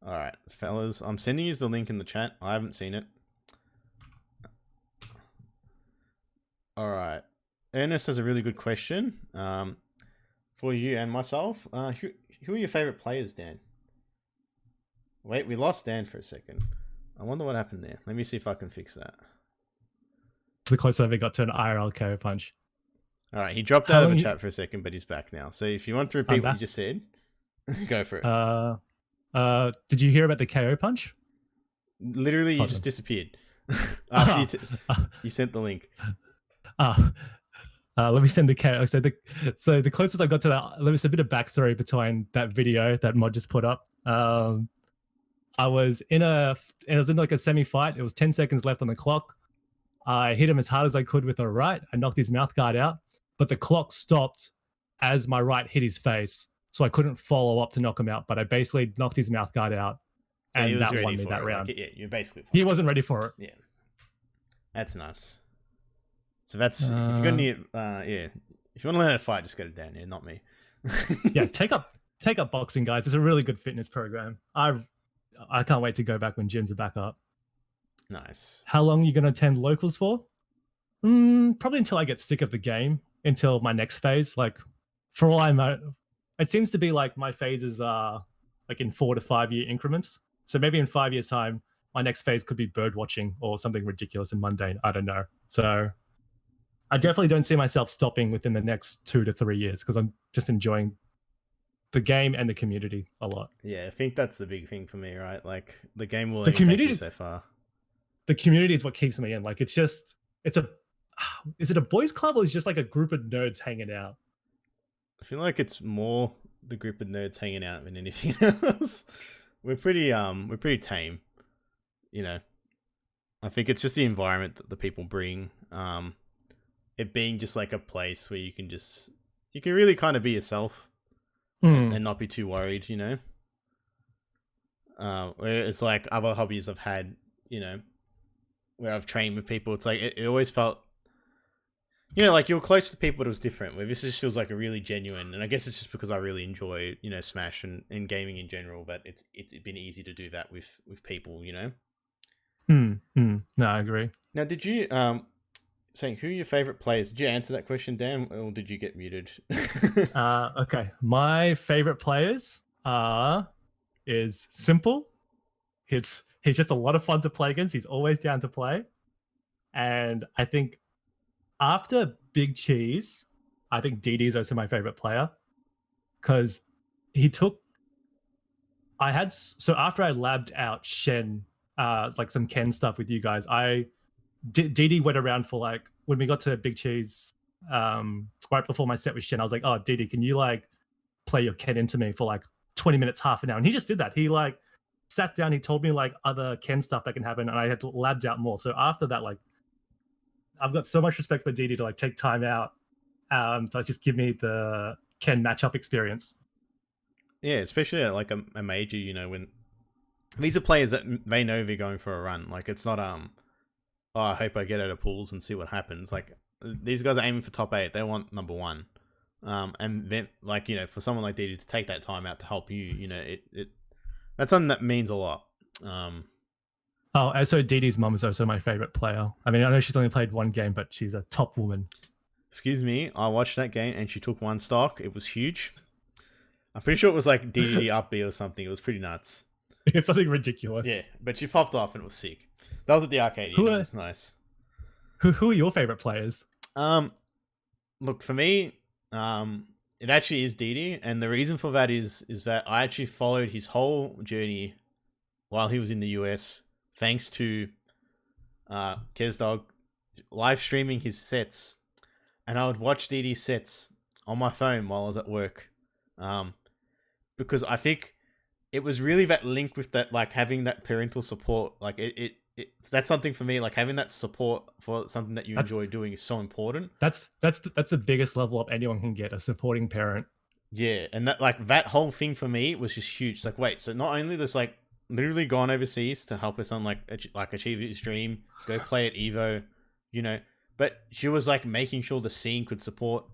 All right, fellas. I'm sending you the link in the chat. I haven't seen it. All right. Ernest has a really good question for you and myself. Who are your favorite players, Dan? Wait, we lost Dan for a second. I wonder what happened there. Let me see if I can fix that. The closest I ever got to an IRL KO punch. All right, he dropped out of the chat for a second, but he's back now. So if you want to repeat what you just said, go for it. Did you hear about the KO punch? Literally, you just disappeared after you sent the link. Let me send the KO. So the closest I got to that, let me say a bit of backstory behind that video that Mod just put up. I was in like a semi fight. It was 10 seconds left on the clock. I hit him as hard as I could with a right. I knocked his mouth guard out, but the clock stopped as my right hit his face. So I couldn't follow up to knock him out, but I basically knocked his mouth guard out. So and that won me that round. Like, yeah, you're basically... He wasn't ready for it. Yeah. That's nuts. So that's... if you got any... if you want to learn how to fight, just go to Dan. Yeah, not me. Yeah, take up boxing, guys. It's a really good fitness program. I can't wait to go back when gyms are back up. Nice. How long are you going to attend locals for? Probably until I get sick of the game, until my next phase. Like, for all I know, it seems to be like my phases are like in 4 to 5 year increments. So maybe in 5 years' time, my next phase could be bird watching or something ridiculous and mundane. I don't know. So I definitely don't see myself stopping within the next 2 to 3 years because I'm just enjoying the game and the community a lot. Yeah, I think that's the big thing for me, right? Like the game will the community so far. The community is what keeps me in. Like is it a boys club or is it just like a group of nerds hanging out? I feel like it's more the group of nerds hanging out than anything else. We're pretty tame, you know. I think it's just the environment that the people bring. It being just like a place where you can really kind of be yourself and not be too worried, you know. Where it's like other hobbies I've had, you know, where I've trained with people, it's like it always felt, you know, like you're close to people, but it was different. Where this just feels like a really genuine, and I guess it's just because I really enjoy, you know, Smash and gaming in general. But it's been easy to do that with people, you know. No, I agree. Now, did you saying who are your favorite players? Did you answer that question, Dan, or did you get muted? Okay, my favorite players are is simple. He's just a lot of fun to play against. He's always down to play, and I think after Big Cheese, I think DD is also my favorite player because he took. I had so after I labbed out Shen, like some Ken stuff with you guys, DD went around for like when we got to Big Cheese, right before my set with Shen, I was like, oh DD, can you like play your Ken into me for like 20 minutes, half an hour? And he just did that. He like sat down, he told me like other Ken stuff that can happen, and I had to labbed out more. So after that, like I've got so much respect for DD to like take time out to just give me the Ken matchup experience. Yeah, especially at like a major, you know, when these are players that they know they're going for a run. Like it's not oh, I hope I get out of pools and see what happens. Like these guys are aiming for top 8. They want number 1. And then like, you know, for someone like DD to take that time out to help you, you know, it that's something that means a lot. Oh, and so DD's mum is also my favorite player. I mean, I know she's only played one game, but she's a top woman. Excuse me, I watched that game and she took 1 stock. It was huge. I'm pretty sure it was like DDD up B or something. It was pretty nuts. It's something ridiculous. Yeah, but she popped off and it was sick. That was at the arcade. It was nice. Who are your favorite players? Look, for me, it actually is DD, and the reason for that is that I actually followed his whole journey while he was in the US, thanks to Kezdog live streaming his sets, and I would watch DD sets on my phone while I was at work, because I think it was really that link with that, like having that parental support, like that's something for me, like having that support for something that you enjoy doing is so important. That's the biggest level up anyone can get, a supporting parent. Yeah, and that like that whole thing for me was just huge. It's like, wait, so not only this like literally gone overseas to help her son like achieve his dream, go play at Evo, you know, but she was like making sure the scene could support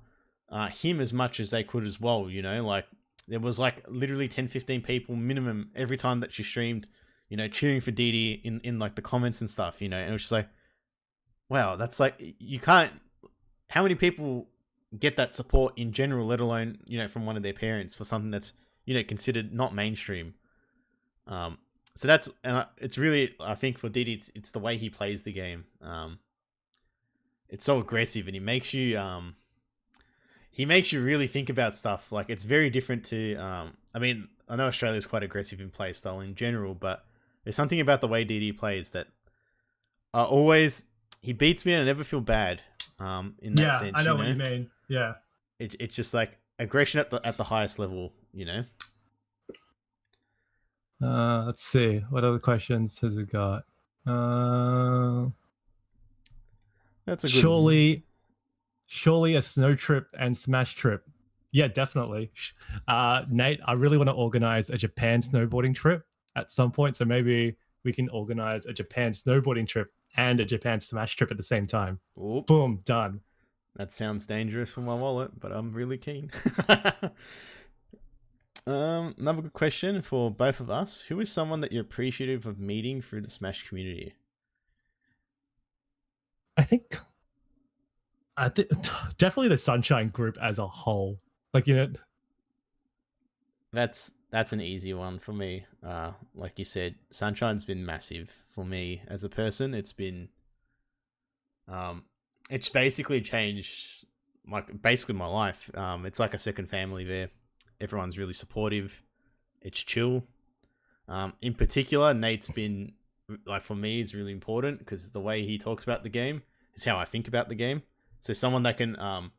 him as much as they could as well, you know, like there was like literally 10-15 people minimum every time that she streamed, you know, cheering for DD in like the comments and stuff, you know, and it was just like, wow, that's like, you can't, how many people get that support in general, let alone, you know, from one of their parents for something that's, you know, considered not mainstream. So that's, and it's really, I think for DD, it's the way he plays the game. It's so aggressive and he makes you really think about stuff. Like it's very different to, I mean, I know Australia's quite aggressive in play style in general, but there's something about the way DD plays that he beats me and I never feel bad. In that sense, I know what you mean. Yeah, it's just like aggression at the highest level, you know. Let's see, what other questions has it got? That's a good surely a snow trip and smash trip. Yeah, definitely. Nate, I really want to organize a Japan snowboarding trip at some point, so maybe we can organize a Japan snowboarding trip and a Japan smash trip at the same time. Oop. Boom, done. That sounds dangerous for my wallet, but I'm really keen. Another good question for both of us. Who is someone that you're appreciative of meeting through the Smash community? I think definitely the Sunshine group as a whole. Like, you know, that's an easy one for me. Like you said, Sunshine's been massive for me as a person. It's been it's basically changed basically my life. It's like a second family there. Everyone's really supportive. It's chill. In particular, Nate's been like, for me, is really important because the way he talks about the game is how I think about the game. So someone that can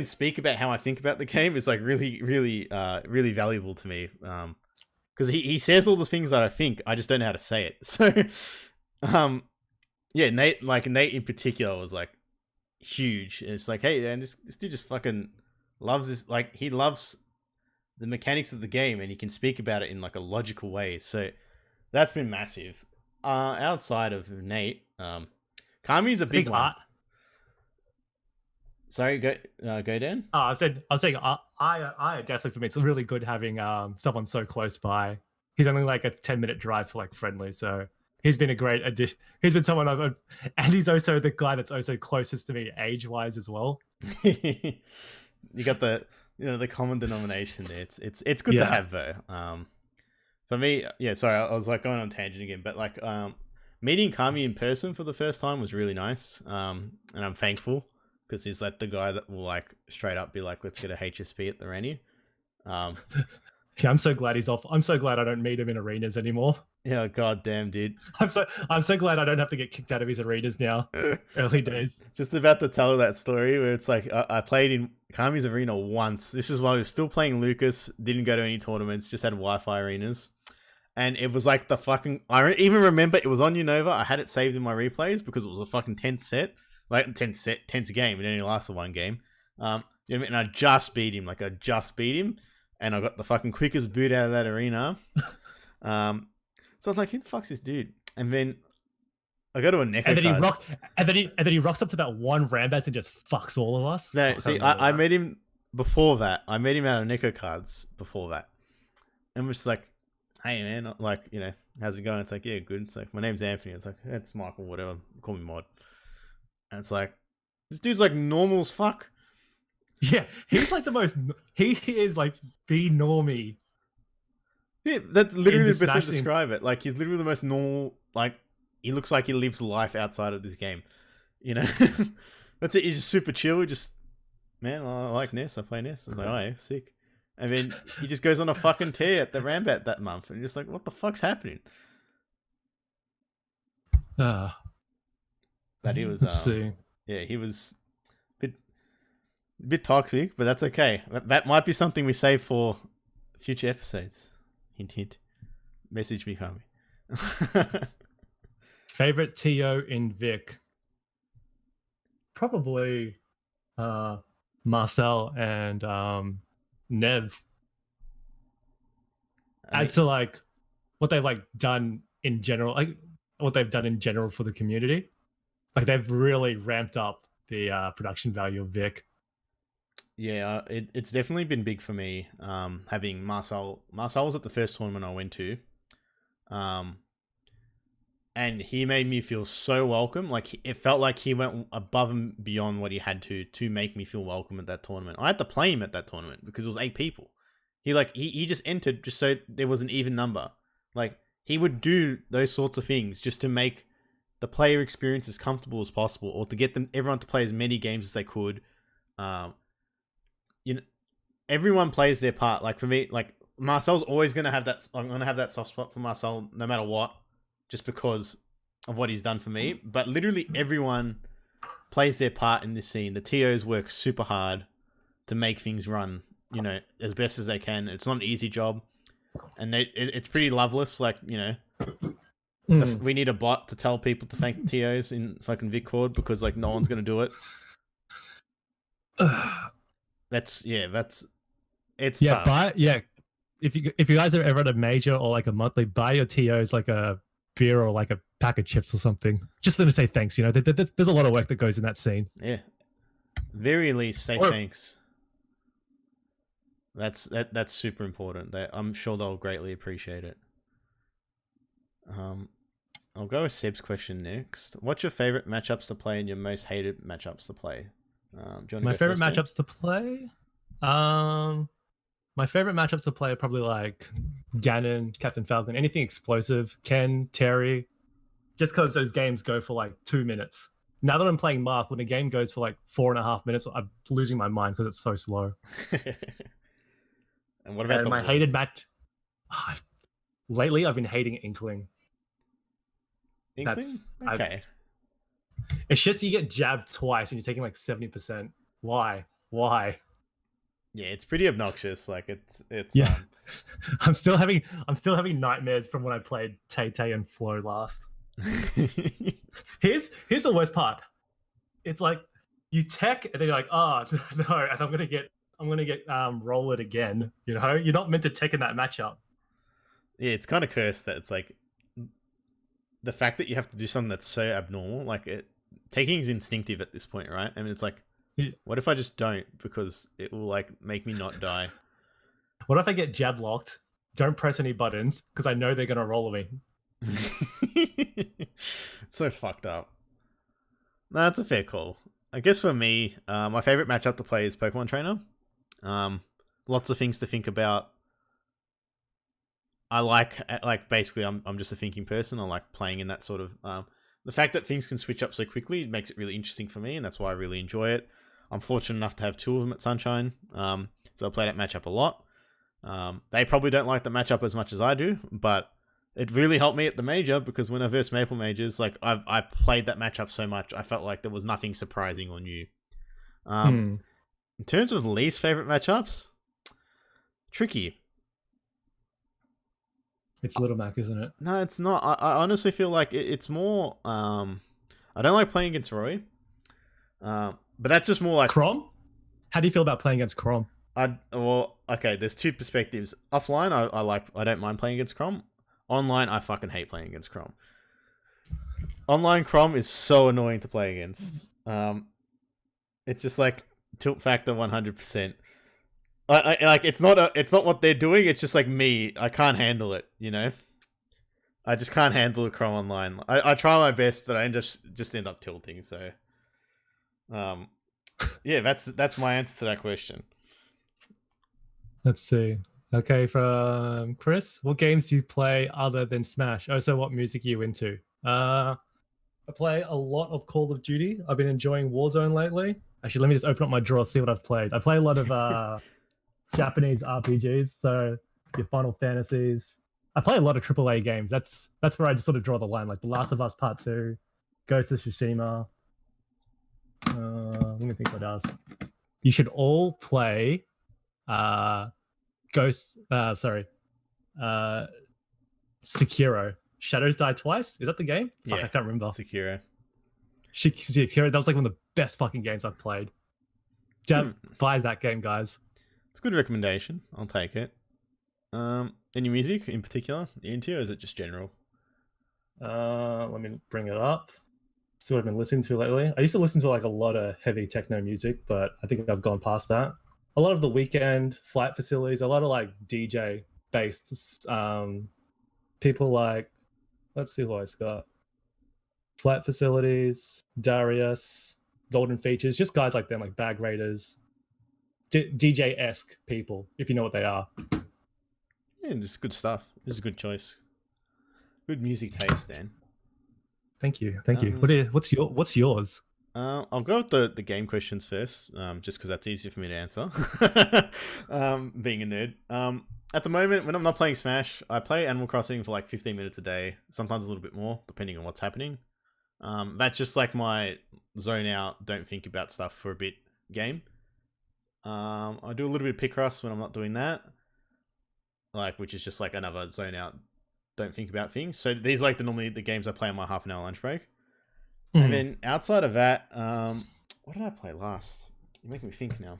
speak about how I think about the game is like really, really, really valuable to me. Because he says all the things that I think, I just don't know how to say it. So, yeah, Nate in particular was like huge. And it's like, hey, man, this dude just fucking loves this. Like, he loves the mechanics of the game and he can speak about it in like a logical way. So that's been massive. Outside of Nate, Kami's a big one. Sorry, go Dan. I was saying, I definitely, for me, it's really good having someone so close by. He's only like a 10-minute drive for like friendly, so he's been a great addition. He's been someone and he's also the guy that's also closest to me age-wise as well. You got the the common denomination there. It's good to have though. For me, yeah. Sorry, I was like going on tangent again, but like meeting Kami in person for the first time was really nice. And I'm thankful because he's like the guy that will like straight up be like, let's get a HSP at the Rennie. Yeah, I'm so glad he's off. I'm so glad I don't meet him in arenas anymore. Yeah, goddamn, dude. I'm so glad I don't have to get kicked out of his arenas now. Early days. Just about to tell that story where it's like I played in Kami's arena once. This is while we were still playing Lucas. Didn't go to any tournaments. Just had Wi-Fi arenas, and it was like the fucking. I even remember it was on Unova. I had it saved in my replays because it was a fucking tense set, like tense game. It only lasted one game. You know what I mean? And I just beat him. Like I just beat him, and I got the fucking quickest boot out of that arena. So I was like, who the fuck's this dude? And then I go to a Neko and then he rocks up to that one Rambats and just fucks all of us. No, see, I met him before that. I met him out of Neko cards before that. And was just like, hey man, like, how's it going? It's like, yeah, good. It's like, my name's Anthony. It's like, it's Michael, whatever. Call me Mod. And it's like, this dude's like normal as fuck. Yeah, he's like he is like the normie. Yeah, that's literally the best way to describe it. Like, he's literally the most normal, like, he looks like he lives life outside of this game. That's it. He's just super chill. Just, man, I like Ness. I play Ness. I was like, oh, yeah, sick. And then he just goes on a fucking tear at the Rambat that month. And you're just like, what the fuck's happening? But he was, yeah, he was a bit toxic, but that's okay. That might be something we save for future episodes. Hint, hint. Message me, Kami. Favorite TO in Vic? Probably Marcel and Nev. As to like what they've like done in general, like what they've done in general for the community, like they've really ramped up the production value of Vic. Yeah, it's definitely been big for me. Having Marcel was at the first tournament I went to, and he made me feel so welcome. Like it felt like he went above and beyond what he had to make me feel welcome at that tournament. I had to play him at that tournament because it was 8 people. He just entered just so there was an even number. Like he would do those sorts of things just to make the player experience as comfortable as possible, or to get everyone to play as many games as they could. Everyone plays their part. Like for me, like Marcel's always gonna have that. I'm gonna have that soft spot for Marcel no matter what, just because of what he's done for me. But literally everyone plays their part in this scene. The TOs work super hard to make things run, as best as they can. It's not an easy job, and it's pretty loveless. Like we need a bot to tell people to thank the TOs in fucking VicCord because like no one's gonna do it. It's tough. But yeah, if you guys are ever at a major or like a monthly, buy your TOs like a beer or like a pack of chips or something. Just let me say thanks. There's a lot of work that goes in that scene. Yeah, very least say thanks. That's super important. I'm sure they'll greatly appreciate it. I'll go with Seb's question next. What's your favorite matchups to play and your most hated matchups to play? My favorite matchups to play? My favorite matchups to play are probably like Ganon, Captain Falcon, anything explosive, Ken, Terry, just because those games go for like 2 minutes. Now that I'm playing Marth, when a game goes for like 4.5 minutes, I'm losing my mind because it's so slow. And what about my hated match? Lately, I've been hating Inkling. Inkling? Okay. It's just you get jabbed twice and you're taking like 70%. Why? Yeah, it's pretty obnoxious. Like it's yeah. I'm still having nightmares from when I played Tay and Flo last. Here's the worst part. It's like you tech and then you're like, oh no, and I'm gonna get roll it again. You're not meant to tech in that matchup. Yeah, it's kind of cursed that it's like the fact that you have to do something that's so abnormal. Like taking is instinctive at this point, right? I mean, it's like, what if I just don't, because it will like make me not die? What if I get jab locked, don't press any buttons because I know they're gonna roll me? It's so fucked up. No, that's a fair call. I guess for me, my favorite matchup to play is Pokemon Trainer. Um, Lots of things to think about. I like basically I'm just a thinking person. I like playing in that sort of the fact that things can switch up so quickly makes it really interesting for me, and that's why I really enjoy it. I'm fortunate enough to have two of them at Sunshine, so I play that matchup a lot. They probably don't like the matchup as much as I do, but it really helped me at the major because when I versed Maple Majors, like I played that matchup so much, I felt like there was nothing surprising or new. In terms of least favorite matchups, tricky. It's Little Mac, isn't it? No, it's not. I honestly feel like it's more. I don't like playing against Roy, but that's just more like Crom. How do you feel about playing against Crom? Okay. There's two perspectives. Offline, I don't mind playing against Crom. Online, I fucking hate playing against Crom. Online Crom is so annoying to play against. It's just like tilt factor 100%. I like it's not what they're doing. It's just like me. I can't handle it. You know, I just can't handle the Chrome online. I try my best, but I just end up tilting. So, yeah, that's my answer to that question. Let's see. Okay, from Chris, what games do you play other than Smash? Oh, so what music are you into? I play a lot of Call of Duty. I've been enjoying Warzone lately. Actually, let me just open up my drawer, see what I've played. I play a lot of Japanese RPGs, so your Final Fantasies. I play a lot of AAA games. That's where I just sort of draw the line, like The Last of Us Part 2, Ghost of Tsushima. Let me think what else. You should all play Sekiro. Shadows Die Twice? Is that the game? Fuck, Yeah, I can't remember. Sekiro. Sekiro, that was like one of the best fucking games I've played. Buy that game, guys. It's a good recommendation. I'll take it. Any music in particular you're into, or is it just general? Let me bring it up. See what I've been listening to lately. I used to listen to like a lot of heavy techno music, but I think I've gone past that. A lot of the Weekend, Flight Facilities, a lot of like DJ based people like, let's see who I've got. Flight Facilities, Darius, Golden Features, just guys like them, like Bag Raiders, DJ-esque people, if you know what they are. Yeah, this is good stuff. This is a good choice. Good music taste, Dan. Thank you. What's yours? I'll go with the game questions first, just because that's easier for me to answer. Being a nerd. At the moment, when I'm not playing Smash, I play Animal Crossing for like 15 minutes a day, sometimes a little bit more, depending on what's happening. That's just like my zone out, don't think about stuff for a bit game. I do a little bit of Picross when I'm not doing that, like, which is just like another zone out, don't think about things. So these are like normally the games I play on my half an hour lunch break. And then outside of that, what did I play last? You're making me think now.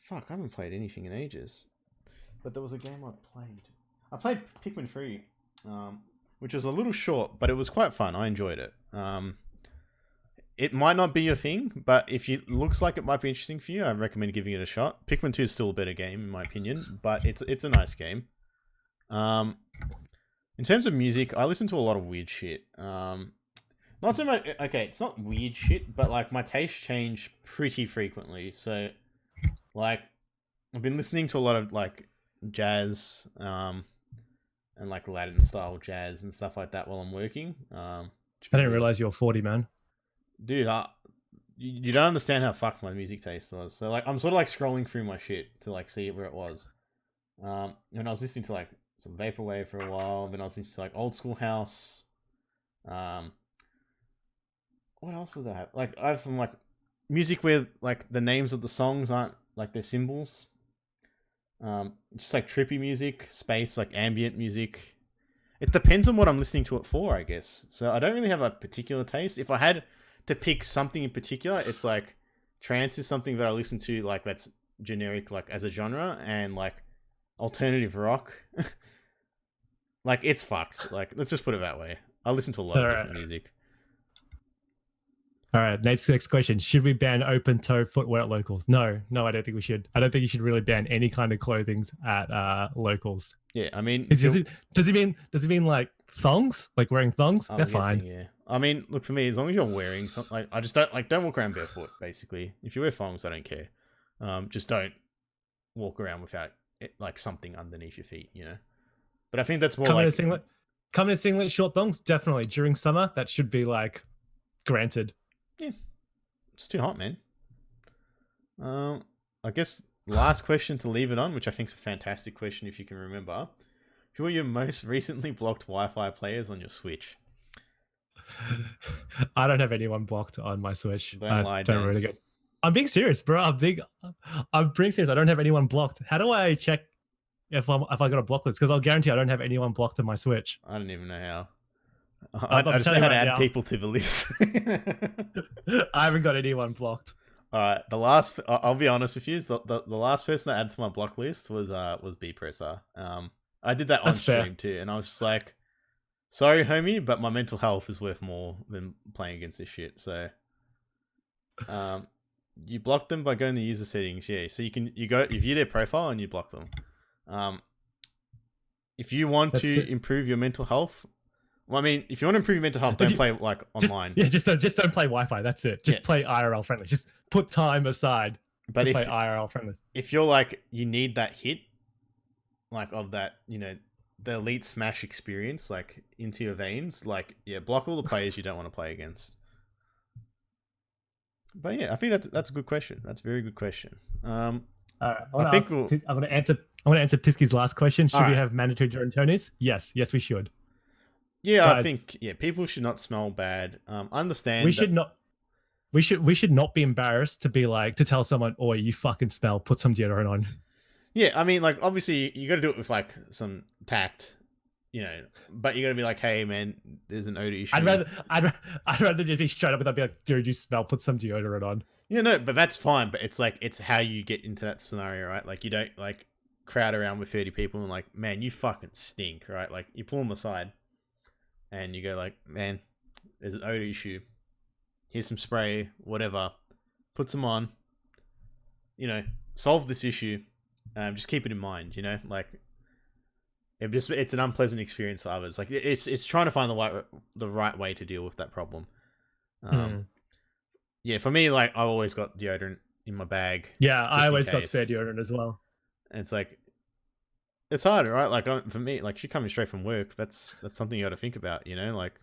Fuck, I haven't played anything in ages. But there was a game I played. I played Pikmin 3, which was a little short, but it was quite fun. I enjoyed it. It might not be your thing, but if it looks like it might be interesting for you, I recommend giving it a shot. Pikmin 2 is still a better game, in my opinion, but it's a nice game. In terms of music, I listen to a lot of weird shit. Not so much. Okay, it's not weird shit, but like my tastes change pretty frequently. So, like, I've been listening to a lot of like jazz, and like Latin style jazz and stuff like that while I'm working. I didn't realize you're 40, man. Dude, you don't understand how fucked my music taste was. So like, I'm sort of like scrolling through my shit to like see where it was. And I was listening to like some vaporwave for a while. Then I was listening to like old school house. What else was I have? Like I have some like music where like the names of the songs aren't like their symbols. Just like trippy music, space, like ambient music. It depends on what I'm listening to it for, I guess. So I don't really have a particular taste. If I had to pick something in particular, it's like trance is something that I listen to like that's generic like as a genre, and like alternative rock. Like it's fucked. Like let's just put it that way. I listen to a lot of different music. All right, next question. Should we ban open toe footwear at locals? No, I don't think we should. I don't think you should really ban any kind of clothing at locals. Yeah, I mean, Does it mean like thongs? Like wearing thongs? They're I'm guessing, fine. yeah. I mean, look, for me, as long as you're wearing something, like, I just don't walk around barefoot. Basically, if you wear thongs, I don't care. Just don't walk around without like something underneath your feet, you know. But I think that's more Come in a like, singlet. Come in a singlet, short thongs. Definitely during summer, that should be like granted. yeah, it's too hot, man. I guess last question to leave it on, which I think is a fantastic question if you can remember. Who are your most recently blocked Wi-Fi players on your Switch? I don't have anyone blocked on my Switch. Don't I lie, don't Dan. really get. I'm being serious, bro. I'm being serious. I don't have anyone blocked. How do I check if I got a block list? Because I'll guarantee I don't have anyone blocked on my Switch. I don't even know how. I'm I just know telling how you to right add now. people to the list. I haven't got anyone blocked. All right, the last. I'll be honest with you. The last person that added to my block list was B Presser. I did that on That's fair. stream too, and I was just like, "Sorry, homie, but my mental health is worth more than playing against this shit." So, you block them by going to user settings. Yeah, so you view their profile and you block them. If you want That's to it. improve your mental health, well, I mean, if you want to improve your mental health, don't play like online. Just don't play Wi-Fi. That's it. Just Yeah. play IRL friendly. Just put time aside But to if play IRL friendly. if you're like you need that hit, like of that, the elite smash experience, like into your veins, like yeah, block all the players you don't want to play against. But yeah, I think that's a good question. That's a very good question. All right, I think I'm gonna answer Pisky's last question. Should we Alright. have mandatory during Tonys? Yes, we should. yeah, I Guys, think people should not smell bad. Understand We that, should not. We should not be embarrassed to be like to tell someone, "Oh, you fucking smell. Put some deodorant on." yeah, I mean, like obviously you got to do it with like some tact, but you got to be like, hey man, there's an odor issue. I'd rather just be straight up with that. Be like, "Dude, you smell. Put some deodorant on." No, but that's fine. But it's how you get into that scenario, right? Like you don't like crowd around with 30 people and like, man, you fucking stink, right? Like you pull them aside and you go like, man, there's an odor issue. Here's some spray, whatever. Put some on. Solve this issue. Just keep it in mind. Like it's an unpleasant experience for others. Like it's trying to find the right way to deal with that problem. Yeah, for me, like I've always got deodorant in my bag. Yeah, I in always got case. spare deodorant as well. And it's like, it's harder, right? Like for me, like she coming straight from work, that's something you got to think about. Like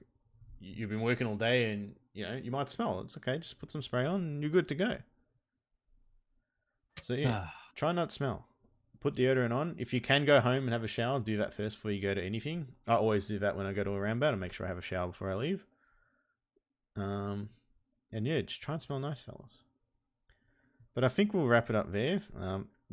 you've been working all day, and you might smell. It's okay, just put some spray on, and you're good to go. So yeah, try not to smell. Put deodorant on. If you can go home and have a shower, do that first before you go to anything. I always do that when I go to a roundabout and make sure I have a shower before I leave. And yeah, just try and smell nice, fellas. But I think we'll wrap it up there.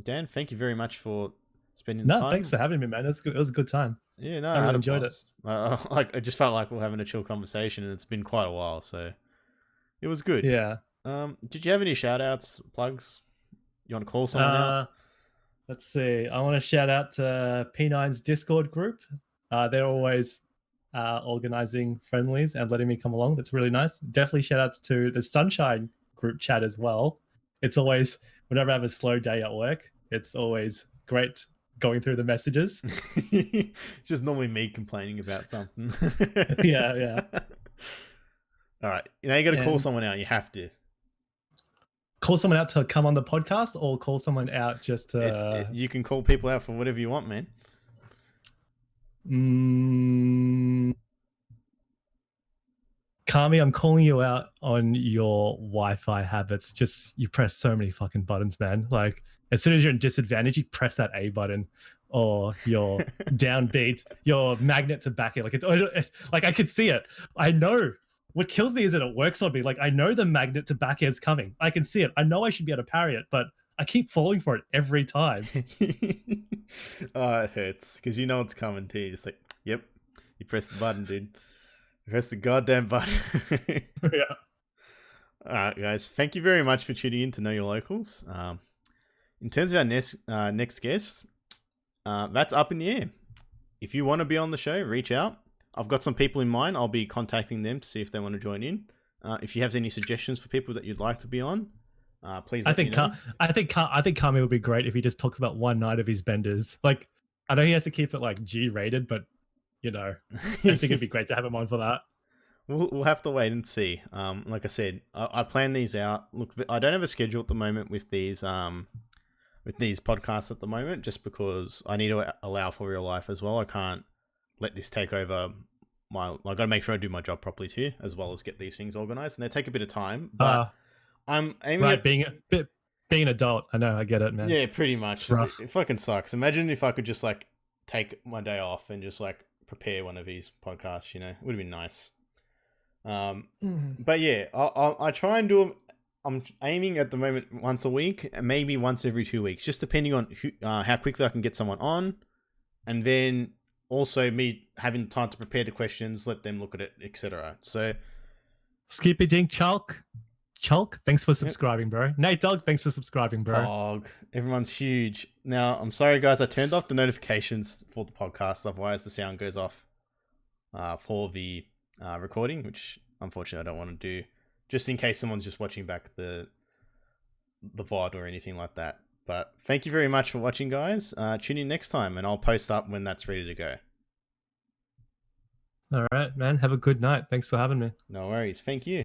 Dan, thank you very much for spending the time. No, thanks for having me, man. It was a good time. Yeah, no, I really enjoyed it. Like, I just felt like we're having a chill conversation, and it's been quite a while, so it was good. Yeah. Did you have any shout outs, plugs? You want to call someone out? Let's see. I want to shout out to P9's Discord group. They're always organizing friendlies and letting me come along. That's really nice. Definitely shout outs to the Sunshine group chat as well. It's always, whenever I have a slow day at work, it's always great going through the messages. It's just normally me complaining about something. Yeah. All right. You got to call someone out. You have to. Call someone out to come on the podcast, or call someone out just to... you can call people out for whatever you want, man. Kami, I'm calling you out on your Wi-Fi habits. Just, you press so many fucking buttons, man. Like, as soon as you're in disadvantage, you press that A button, or your downbeat, your magnet to back it. Like I could see it. I know. What kills me is that it works on me. Like, I know the magnet to back air is coming. I can see it. I know I should be able to parry it, but I keep falling for it every time. Oh, it hurts because you know it's coming too. You're just like, yep, you press the button, dude. You press the goddamn button. Yeah. All right, guys. Thank you very much for tuning in to Know Your Locals. In terms of our next guest, that's up in the air. If you want to be on the show, reach out. I've got some people in mind. I'll be contacting them to see if they want to join in. If you have any suggestions for people that you'd like to be on, please I let me think know. I think Kami would be great if he just talks about one night of his benders. Like, I know he has to keep it like G rated, but you know, I think it'd be great to have him on for that. We'll have to wait and see. Like I said, I plan these out. Look, I don't have a schedule at the moment with these podcasts at the moment, just because I need to allow for real life as well. I can't let this take over my. I got to make sure I do my job properly too, as well as get these things organized, and they take a bit of time. But I'm aiming Right, at being an adult. I know, I get it, man. yeah, pretty much. It's rough. It fucking sucks. Imagine if I could just like take my day off and just like prepare one of these podcasts. You know, it would have been nice. But yeah, I try and do them. I'm aiming at the moment once a week, and maybe once every 2 weeks, just depending on how quickly I can get someone on, and then also me having time to prepare the questions, let them look at it, etc. So, Skippy Dink Chulk, thanks for subscribing, bro. Nate Dog, thanks for subscribing, bro. Pog, everyone's huge. Now, I'm sorry, guys, I turned off the notifications for the podcast, otherwise the sound goes off for the recording, which unfortunately I don't want to do, just in case someone's just watching back the VOD or anything like that. But thank you very much for watching, guys. Tune in next time, and I'll post up when that's ready to go. All right, man. Have a good night. Thanks for having me. No worries. Thank you.